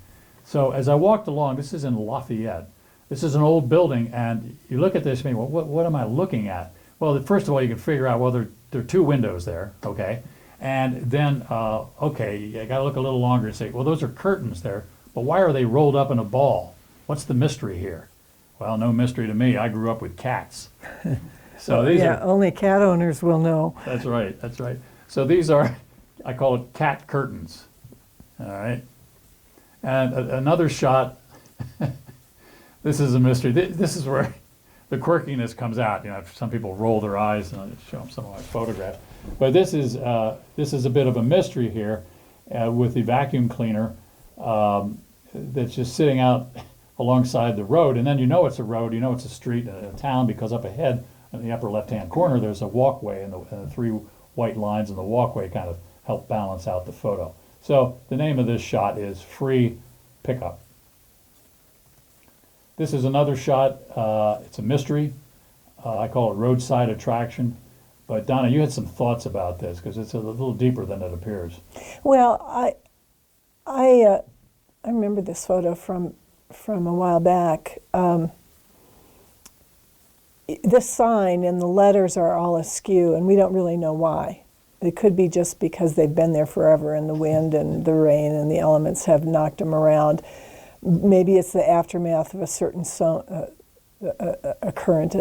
So as I walked along, this is in Lafayette. This is an old building, and you look at this and you well, what am I looking at? Well, first of all, you can figure out, well, there are two windows there, okay? And then, okay, you got to look a little longer and say, well, those are curtains there, but why are they rolled up in a ball? What's the mystery here? Well, no mystery to me. I grew up with cats. So these are, only cat owners will know. That's right, that's right. So these are, I call it cat curtains, all right? And another shot, this is a mystery. This is where the quirkiness comes out. You know, some people roll their eyes, and I'll show them some of my photographs. But this is a bit of a mystery here with the vacuum cleaner that's just sitting out alongside the road. And then you know it's a road, you know it's a street, a town, because up ahead in the upper left-hand corner there's a walkway, and the three white lines in the walkway kind of help balance out the photo. So the name of this shot is Free Pickup. This is another shot. It's a mystery. I call it roadside attraction. But Donna, you had some thoughts about this because it's a little deeper than it appears. Well, I remember this photo from a while back. This sign and the letters are all askew, and we don't really know why. It could be just because they've been there forever, and the wind and the rain and the elements have knocked them around. Maybe it's the aftermath of a certain a current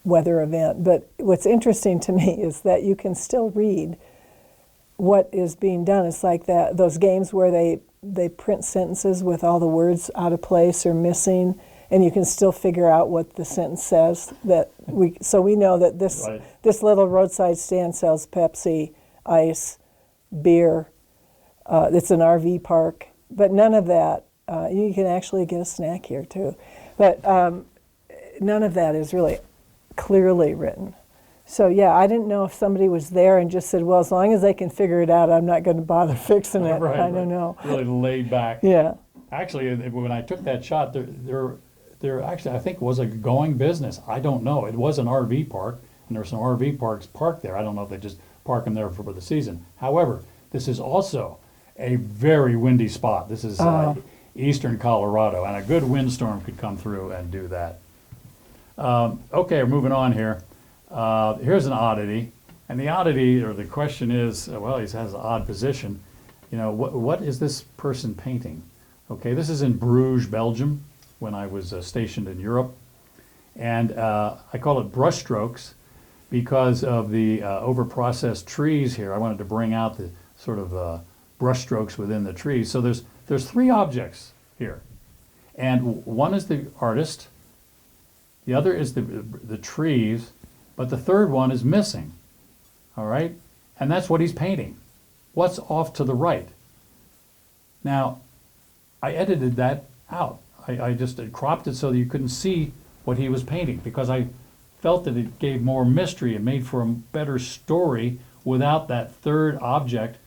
weather event. But what's interesting to me is that you can still read what is being done. It's like those games where they print sentences with all the words out of place or missing, and you can still figure out what the sentence says. So we know that this little roadside stand sells Pepsi, ice, beer. It's an RV park, but none of that. You can actually get a snack here too, but none of that is really clearly written. So yeah, I didn't know if somebody was there and just said, well, as long as they can figure it out, I'm not going to bother fixing it. Right, I don't know. Really laid back. Yeah. Actually, when I took that shot, there actually, I think, was a going business. I don't know. It was an RV park, and there were some RV parks parked there. I don't know if they just park them there for the season. However, this is also a very windy spot. This is eastern Colorado, and a good windstorm could come through and do that. Okay, we're moving on here. Here's an oddity, and the oddity, or the question is, well, he has an odd position. You know, what is this person painting? Okay, this is in Bruges, Belgium, when I was stationed in Europe. And I call it brush strokes because of the over-processed trees here. I wanted to bring out the sort of brush strokes within the trees. So there's three objects here. And one is the artist, the other is the trees, but the third one is missing, all right? And that's what he's painting. What's off to the right? Now, I edited that out. I just cropped it so that you couldn't see what he was painting because I felt that it gave more mystery and made for a better story without that third object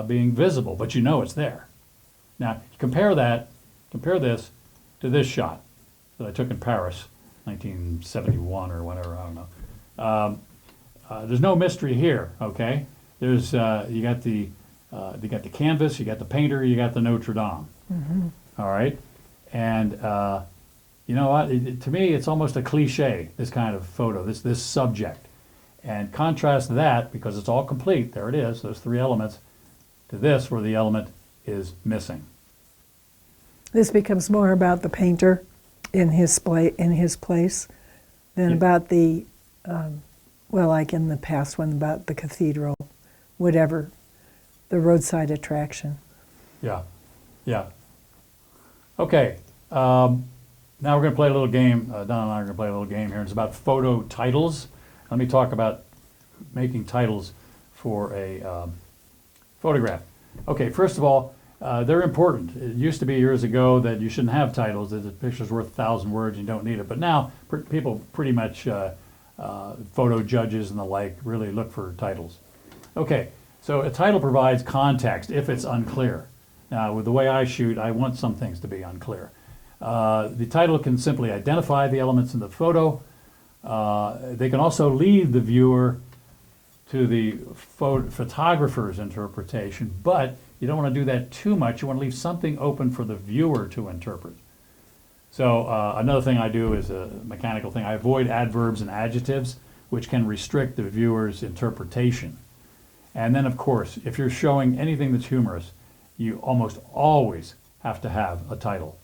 being visible, but you know it's there. Now, compare this to this shot that I took in Paris, 1971 or whatever, I don't know. There's no mystery here, okay? There's you got the canvas, you got the painter, you got the Notre Dame. Mm-hmm. All right, and you know what? To me, it's almost a cliche. This kind of photo, this subject, and contrast that because it's all complete. There it is. Those three elements to this where the element is missing. This becomes more about the painter in his place than about the, well, like in the past one, about the cathedral, whatever, the roadside attraction. Yeah, yeah. Okay, now we're going to play a little game. Don and I are going to play a little game here. It's about photo titles. Let me talk about making titles for a photograph. Okay, first of all, they're important. It used to be years ago that you shouldn't have titles, that the picture's worth 1,000 words, you don't need it. But now people pretty much, photo judges and the like, really look for titles. Okay, so a title provides context if it's unclear. Now, with the way I shoot, I want some things to be unclear. The title can simply identify the elements in the photo. They can also lead the viewer to the photographer's interpretation, but you don't want to do that too much. You want to leave something open for the viewer to interpret. So another thing I do is a mechanical thing. I avoid adverbs and adjectives, which can restrict the viewer's interpretation. And then, of course, if you're showing anything that's humorous, you almost always have to have a title.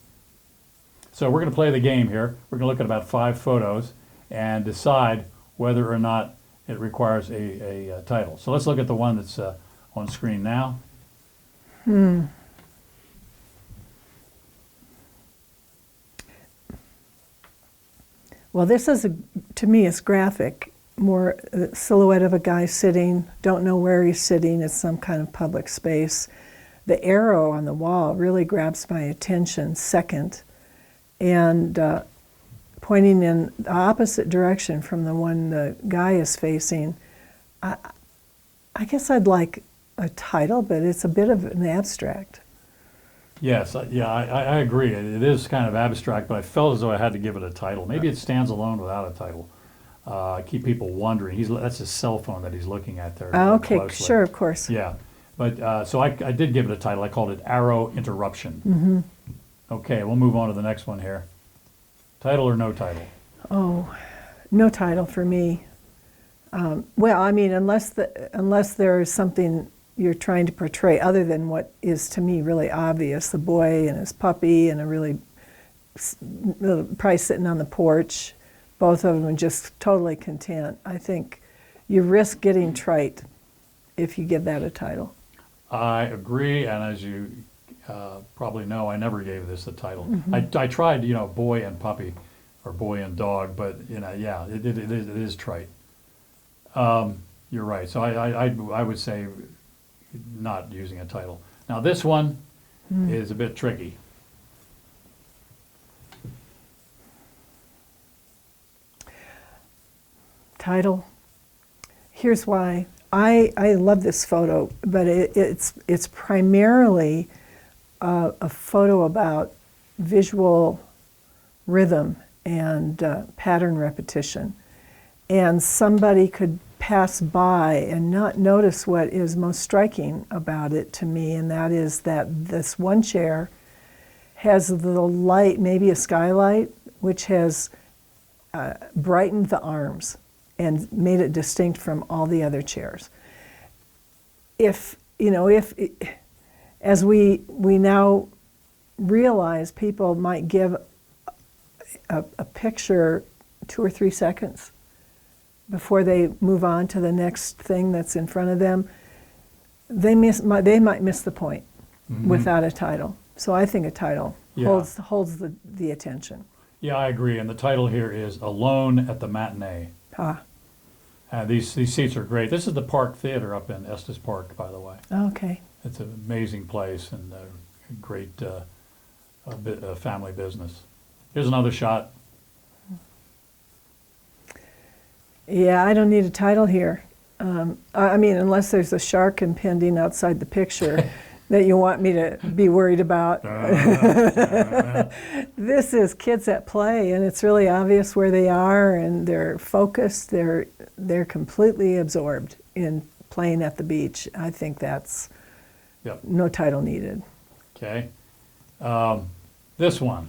So we're going to play the game here. We're going to look at about 5 photos and decide whether or not it requires a title. So let's look at the one that's on screen now. Well, this is, to me, it's graphic. More silhouette of a guy sitting, don't know where he's sitting, it's some kind of public space. The arrow on the wall really grabs my attention second, and pointing in the opposite direction from the one the guy is facing. I guess I'd like a title, but it's a bit of an abstract. Yes, I agree. It is kind of abstract, but I felt as though I had to give it a title. Maybe it stands alone without a title. Keep people wondering. That's his cell phone that he's looking at there. Okay, closely. sure, of course. Yeah, but so I did give it a title. I called it Arrow Interruption. Okay, we'll move on to the next one here. Title or no title? Oh, no title for me. Well, I mean, unless there is something you're trying to portray other than what is to me really obvious, the boy and his puppy and probably sitting on the porch, both of them are just totally content. I think you risk getting trite if you give that a title. I agree, and as you probably know, I never gave this a title. I tried, boy and puppy, or boy and dog, but yeah, it is trite. You're right. So I would say not using a title. Now this one is a bit tricky. Title. Here's why. I love this photo, but it's primarily a photo about visual rhythm and pattern repetition. And somebody could pass by and not notice what is most striking about it to me, and that is that this one chair has the light, maybe a skylight, which has brightened the arms and made it distinct from all the other chairs. If as we now realize, people might give a picture 2 or 3 seconds before they move on to the next thing that's in front of them, they might miss the point without a title. So I think a title holds the attention. Yeah, I agree. And the title here is Alone at the Matinee. These seats are great. This is the Park Theater up in Estes Park, by the way. Okay. It's an amazing place and a great family business. Here's another shot. Yeah, I don't need a title here. I mean, unless there's a shark impending outside the picture that you want me to be worried about. This is kids at play, and it's really obvious where they are, and they're focused. They're completely absorbed in playing at the beach. I think that's no title needed. Okay. This one.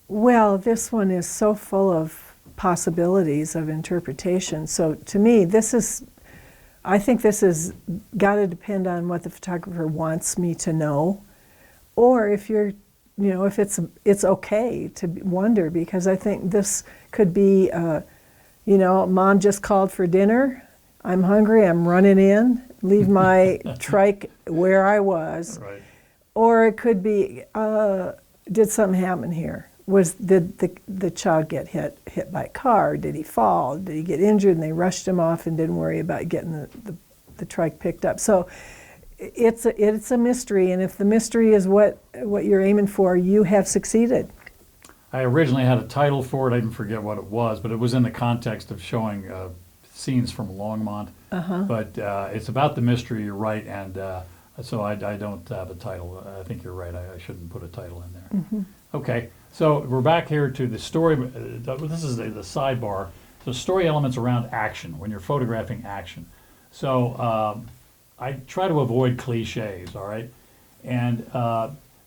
Well, this one is so full of possibilities of interpretation. So to me, I think this has got to depend on what the photographer wants me to know, or if if it's okay to wonder, because I think this could be, Mom just called for dinner. I'm hungry. I'm running in. Leave my trike where I was. Right. Or it could be, did something happen here? Did the child get hit by a car? Did he fall? Did he get injured and they rushed him off and didn't worry about getting the trike picked up? So it's a mystery, and if the mystery is what you're aiming for, you have succeeded. I originally had a title for it. I didn't forget what it was, but it was in the context of showing scenes from Longmont. But it's about the mystery, you're right, and so I don't have a title. I think you're right. I shouldn't put a title in there. Okay. So we're back here to the story. This is the sidebar. So story elements around action, when you're photographing action. So I try to avoid cliches, all right? And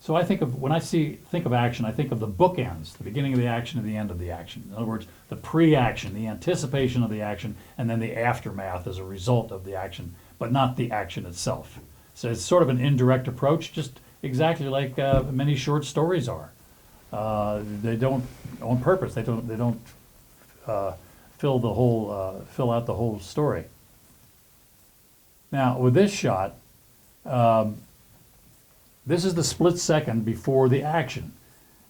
so I think when I think of action, I think of the bookends, the beginning of the action and the end of the action. In other words, the pre-action, the anticipation of the action, and then the aftermath as a result of the action, but not the action itself. So it's sort of an indirect approach, just exactly like many short stories are. They don't, on purpose, they don't fill out the whole story. Now with this shot, this is the split second before the action.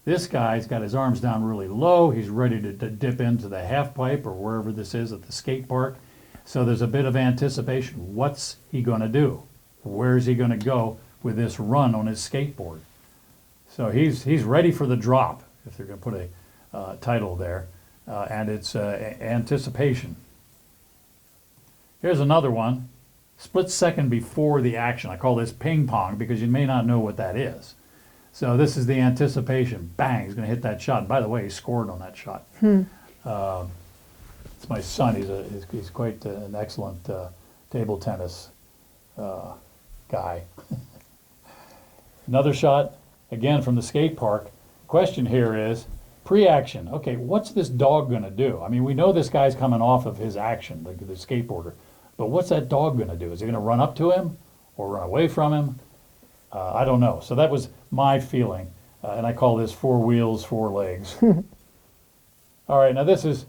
This guy's got his arms down really low. He's ready to dip into the half pipe or wherever this is at the skate park. So there's a bit of anticipation. What's he going to do? Where's he going to go with this run on his skateboard? So he's ready for the drop, if they're going to put a title there, and it's anticipation. Here's another one. split second before the action. I call this ping pong because you may not know what that is. So this is the anticipation. Bang, he's going to hit that shot. And by the way, he scored on that shot. It's my son. He's quite an excellent table tennis guy. Another shot, again from the skate park. Question here is pre-action. Okay, what's this dog going to do? I mean, we know this guy's coming off of his action, the skateboarder. But what's that dog going to do? Is he going to run up to him or run away from him? I don't know. So that was my feeling. And I call this 4 wheels, 4 legs. All right, now this is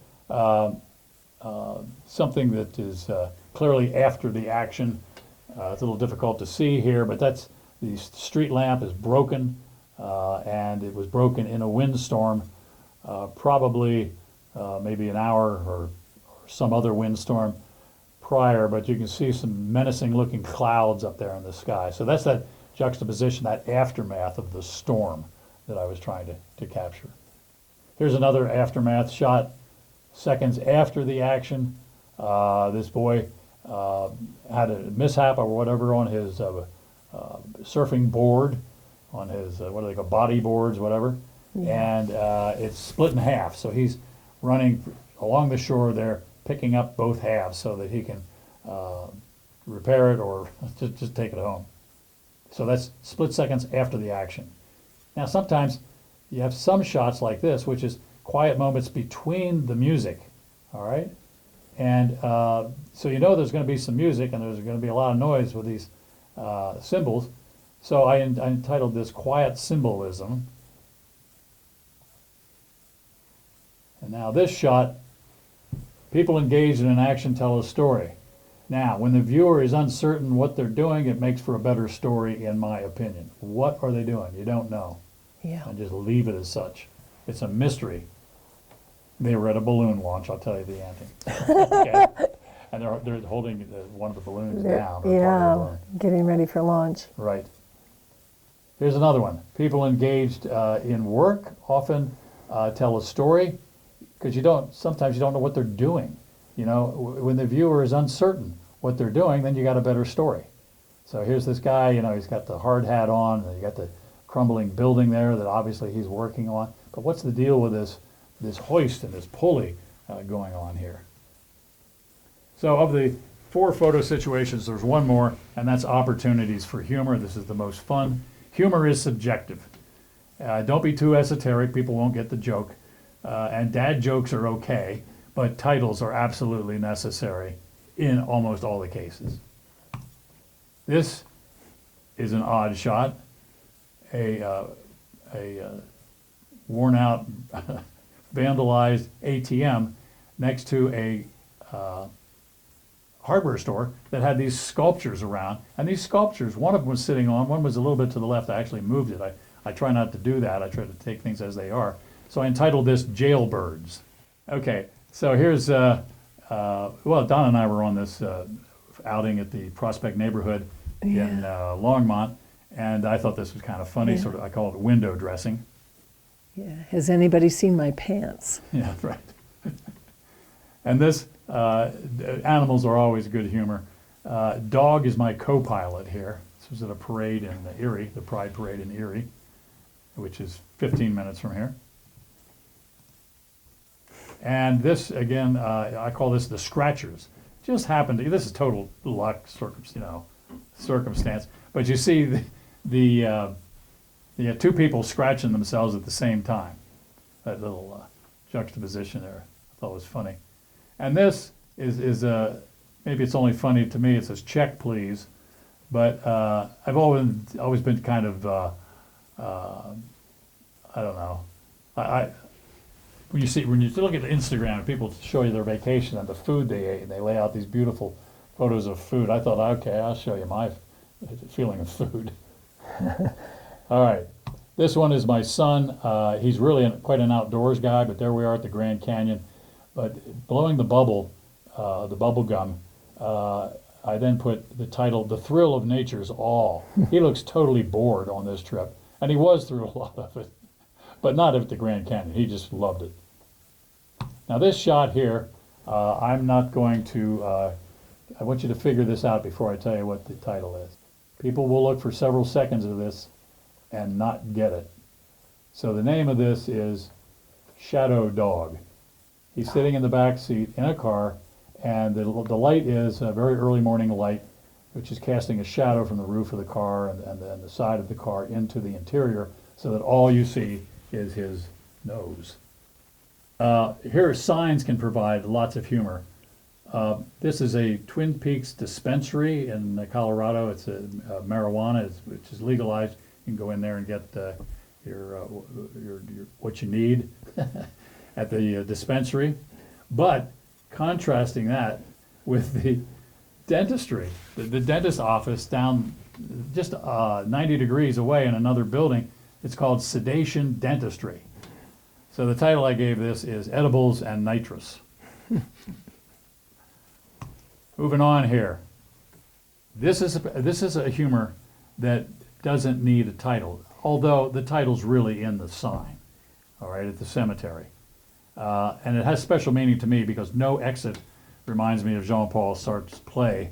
something that is clearly after the action. It's a little difficult to see here, but that's the street lamp is broken, and it was broken in a windstorm, probably maybe an hour or some other windstorm prior, but you can see some menacing looking clouds up there in the sky. So that's that juxtaposition, that aftermath of the storm that I was trying to capture. Here's another aftermath shot, seconds after the action. This boy had a mishap or whatever on his surfing board, on his, what do they call, body boards, whatever. Yeah. And it's split in half. So he's running along the shore there, picking up both halves so that he can repair it or just take it home. So that's split seconds after the action. Now sometimes you have some shots like this, which is quiet moments between the music, all right? And so you know there's going to be some music and there's going to be a lot of noise with these cymbals. So I entitled this Quiet Symbolism. And now this shot, people engaged in an action tell a story. Now, when the viewer is uncertain what they're doing, it makes for a better story, in my opinion. What are they doing? You don't know. Yeah. And just leave it as such. It's a mystery. They were at a balloon launch, I'll tell you the ante. Okay? And they're holding one of the balloons down. Yeah, getting ready for launch. Right. Here's another one. People engaged in work often tell a story because sometimes you don't know what they're doing. You know, when the viewer is uncertain what they're doing, then you got a better story. So here's this guy, you know, he's got the hard hat on, and you got the crumbling building there that obviously he's working on. But what's the deal with this hoist and this pulley going on here? So of the 4 photo situations, there's one more, and that's opportunities for humor. This is the most fun. Humor is subjective. Don't be too esoteric. People won't get the joke. And dad jokes are okay, but titles are absolutely necessary in almost all the cases. This is an odd shot. A worn out, vandalized ATM next to a hardware store that had these sculptures around. And these sculptures, one of them was sitting on, one was a little bit to the left. I actually moved it. I try not to do that. I try to take things as they are. So I entitled this Jailbirds. Okay, so here's, well, Don and I were on this outing at the Prospect neighborhood in Longmont, and I thought this was kind of funny, sort of, I call it window dressing. Yeah, has anybody seen my pants? Yeah, right. And this, animals are always good humor. Dog is my co-pilot here. This was at a parade in Erie, the Pride Parade in Erie, which is 15 minutes from here. And this, again, I call this the Scratchers. Just happened to, this is total luck, circumstance. But you see the 2 people scratching themselves at the same time. That little juxtaposition there, I thought was funny. And this is maybe it's only funny to me. It says "check, please," but I've always been kind of I don't know. When you look at Instagram and people show you their vacation and the food they ate, and they lay out these beautiful photos of food, I thought, okay, I'll show you my feeling of food. All right, this one is my son. He's really quite an outdoors guy, but there we are at the Grand Canyon. But blowing the bubble gum, I then put the title, "The Thrill of Nature's All." He looks totally bored on this trip, and he was through a lot of it, but not at the Grand Canyon. He just loved it. Now this shot here, I'm not going to I want you to figure this out before I tell you what the title is. People will look for several seconds of this and not get it. So the name of this is Shadow Dog. He's sitting in the back seat in a car, and the light is a very early morning light, which is casting a shadow from the roof of the car and then the side of the car into the interior, so that all you see is his nose. Here, signs can provide lots of humor. This is a Twin Peaks dispensary in Colorado. It's a marijuana, which is legalized. You can go in there and get your what you need at the dispensary. But contrasting that with the dentistry, the dentist office down just 90 degrees away in another building, it's called sedation dentistry. So the title I gave this is Edibles and Nitrous. Moving on here. This is a humor that doesn't need a title, although the title's really in the sign, all right, at the cemetery. And it has special meaning to me because No Exit reminds me of Jean-Paul Sartre's play,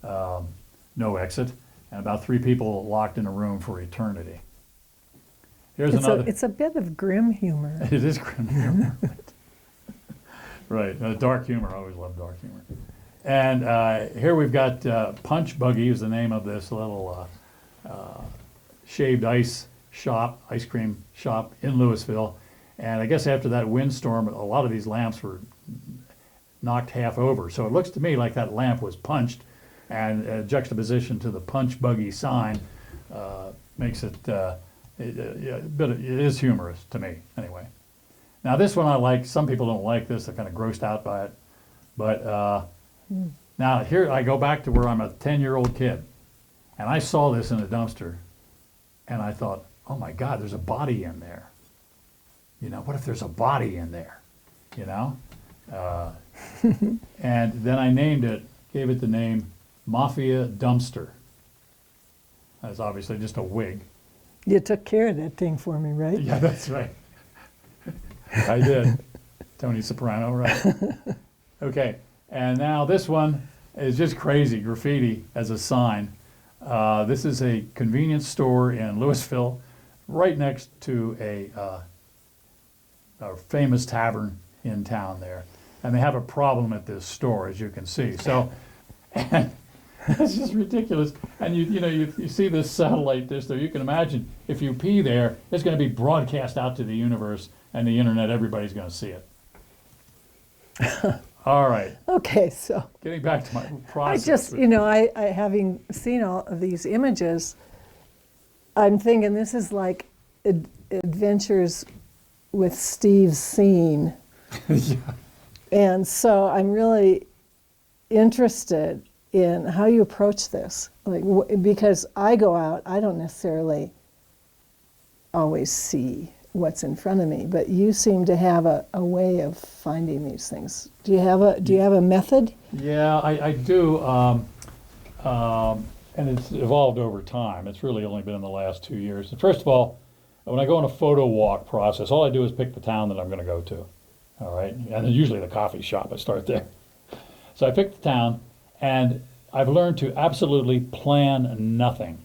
No Exit, and about 3 people locked in a room for eternity. Here's another. It's a bit of grim humor. It is grim humor. Right, dark humor. I always love dark humor. And here we've got Punch Buggy is the name of this little shaved ice cream shop in Louisville. And I guess after that windstorm, a lot of these lamps were knocked half over. So it looks to me like that lamp was punched, and juxtaposition to the Punch Buggy sign makes it, it is humorous to me, anyway. Now this one I like. Some people don't like this. They're kind of grossed out by it. But now here I go back to where I'm a 10-year-old kid, and I saw this in a dumpster, and I thought, oh my God, there's a body in there. You know, what if there's a body in there? You know? And then I named it, gave it the name Mafia Dumpster. That's obviously just a wig. You took care of that thing for me, right? Yeah, that's right. I did. Tony Soprano, right? Okay, and now this one is just crazy graffiti as a sign. This is a convenience store in Louisville, right next to a famous tavern in town there. And they have a problem at this store, as you can see. So, and it's just ridiculous. And you see this satellite dish there. You can imagine if you pee there, it's going to be broadcast out to the universe and the internet. Everybody's going to see it. All right. Okay, so Getting back to my process. I just, I having seen all of these images, I'm thinking this is like Adventures with Steve's Scene. Yeah. And so I'm really interested in how you approach this. Like, because I go out, I don't necessarily always see what's in front of me, but you seem to have a way of finding these things. Do you have a method? Yeah, I do, and it's evolved over time. It's really only been in the last 2 years. And first of all, when I go on a photo walk process, all I do is pick the town that I'm going to go to, all right? And then usually the coffee shop, I start there. So I pick the town, and I've learned to absolutely plan nothing.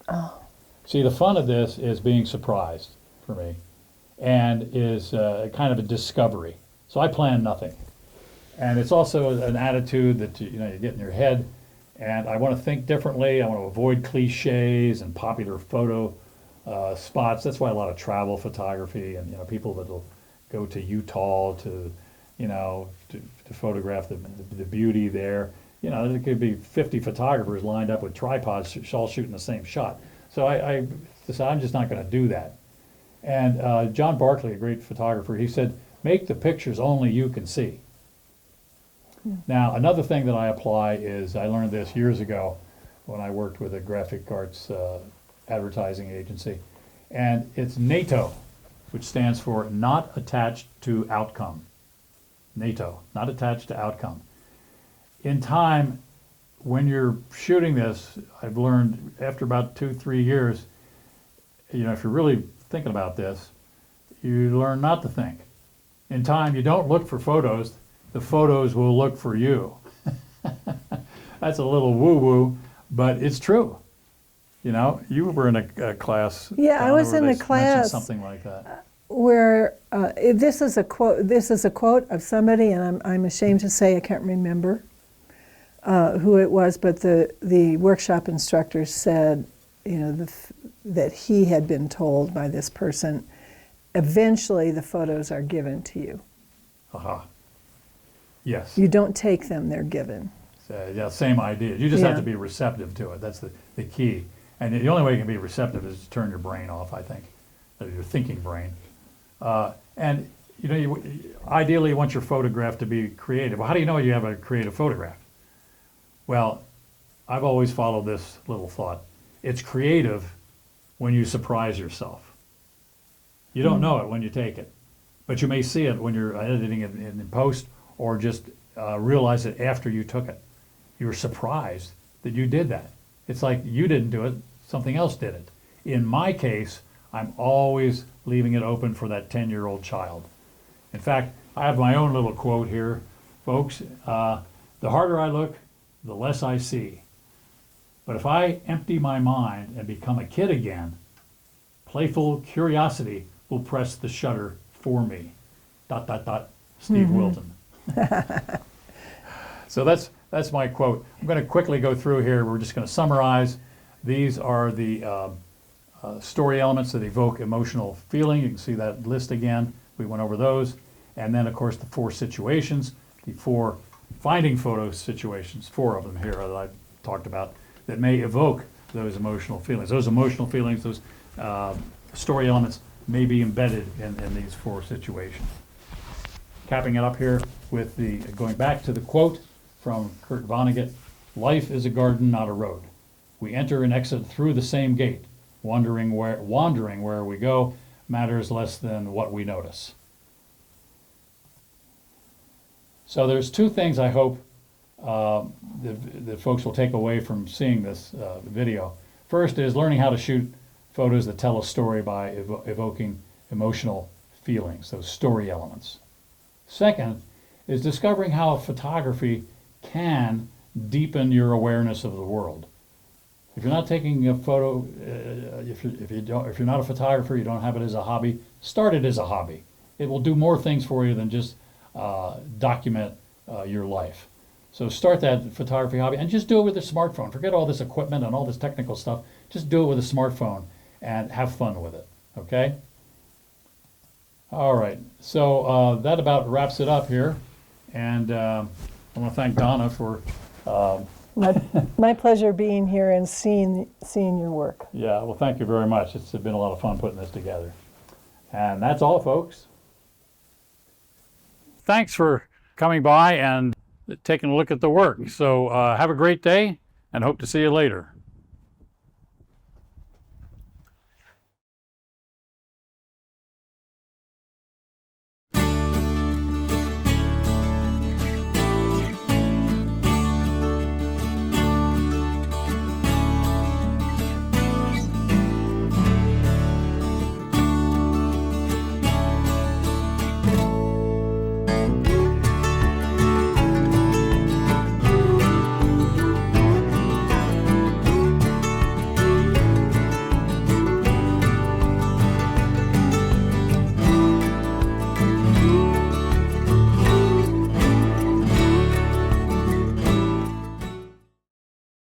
Oh. See, the fun of this is being surprised for me, and is kind of a discovery. So I plan nothing. And it's also an attitude that you get in your head, and I want to think differently. I want to avoid cliches and popular photo spots. That's why a lot of travel photography and people that'll go to Utah to photograph the beauty there. There could be 50 photographers lined up with tripods all shooting the same shot. So I decided I'm just not going to do that. And John Barclay, a great photographer, he said, make the pictures only you can see. Yeah. Now, another thing that I apply is, I learned this years ago when I worked with a graphic arts advertising agency, and it's NATO, which stands for Not Attached to Outcome. NATO, not attached to outcome. In time, when you're shooting this, I've learned after about 2-3 years, if you're really thinking about this, you learn not to think. In time, you don't look for photos, the photos will look for you. That's a little woo-woo, but it's true. You know, you were in a class. Yeah, I was where in they a class mentioned something like that. where this is a quote. This is a quote of somebody, and I'm ashamed to say I can't remember who it was, but the workshop instructor said, you know, that he had been told by this person, eventually the photos are given to you. Aha. Yes. You don't take them; they're given. Yeah, same idea. You just have Yeah. to be receptive to it. That's the key. And the only way you can be receptive is to turn your brain off, I think, your thinking brain. And you know, ideally you want your photograph to be creative. Well, how do you know you have a creative photograph? Well, I've always followed this little thought. It's creative when you surprise yourself. You don't know it when you take it, but you may see it when you're editing it in post, or just realize it after you took it. You were surprised that you did that. It's like you didn't do it, something else did it. In my case, I'm always leaving it open for that 10-year-old child. In fact, I have my own little quote here, folks. The harder I look, the less I see. But if I empty my mind and become a kid again, playful curiosity will press the shutter for me. ... Steve Wilton. So that's my quote. I'm going to quickly go through here. We're just going to summarize. These are the story elements that evoke emotional feeling. You can see that list again. We went over those. And then, of course, the 4 situations, the 4 finding photo situations, 4 of them here that I've talked about, that may evoke those emotional feelings. Those emotional feelings, those story elements may be embedded in these 4 situations. Capping it up here with going back to the quote from Kurt Vonnegut, life is a garden, not a road. We enter and exit through the same gate. Wandering where we go matters less than what we notice. So there's 2 things I hope that folks will take away from seeing this video. First is learning how to shoot photos that tell a story by evoking emotional feelings, those story elements. Second is discovering how photography can deepen your awareness of the world. If you're not taking a photo, if you're not a photographer, you don't have it as a hobby, start it as a hobby. It will do more things for you than just document your life. So start that photography hobby and just do it with a smartphone. Forget all this equipment and all this technical stuff. Just do it with a smartphone and have fun with it, okay? All right, so that about wraps it up here. And I want to thank Donna for... My pleasure being here and seeing your work. Yeah, well, thank you very much. It's been a lot of fun putting this together. And that's all, folks. Thanks for coming by and taking a look at the work. So have a great day and hope to see you later.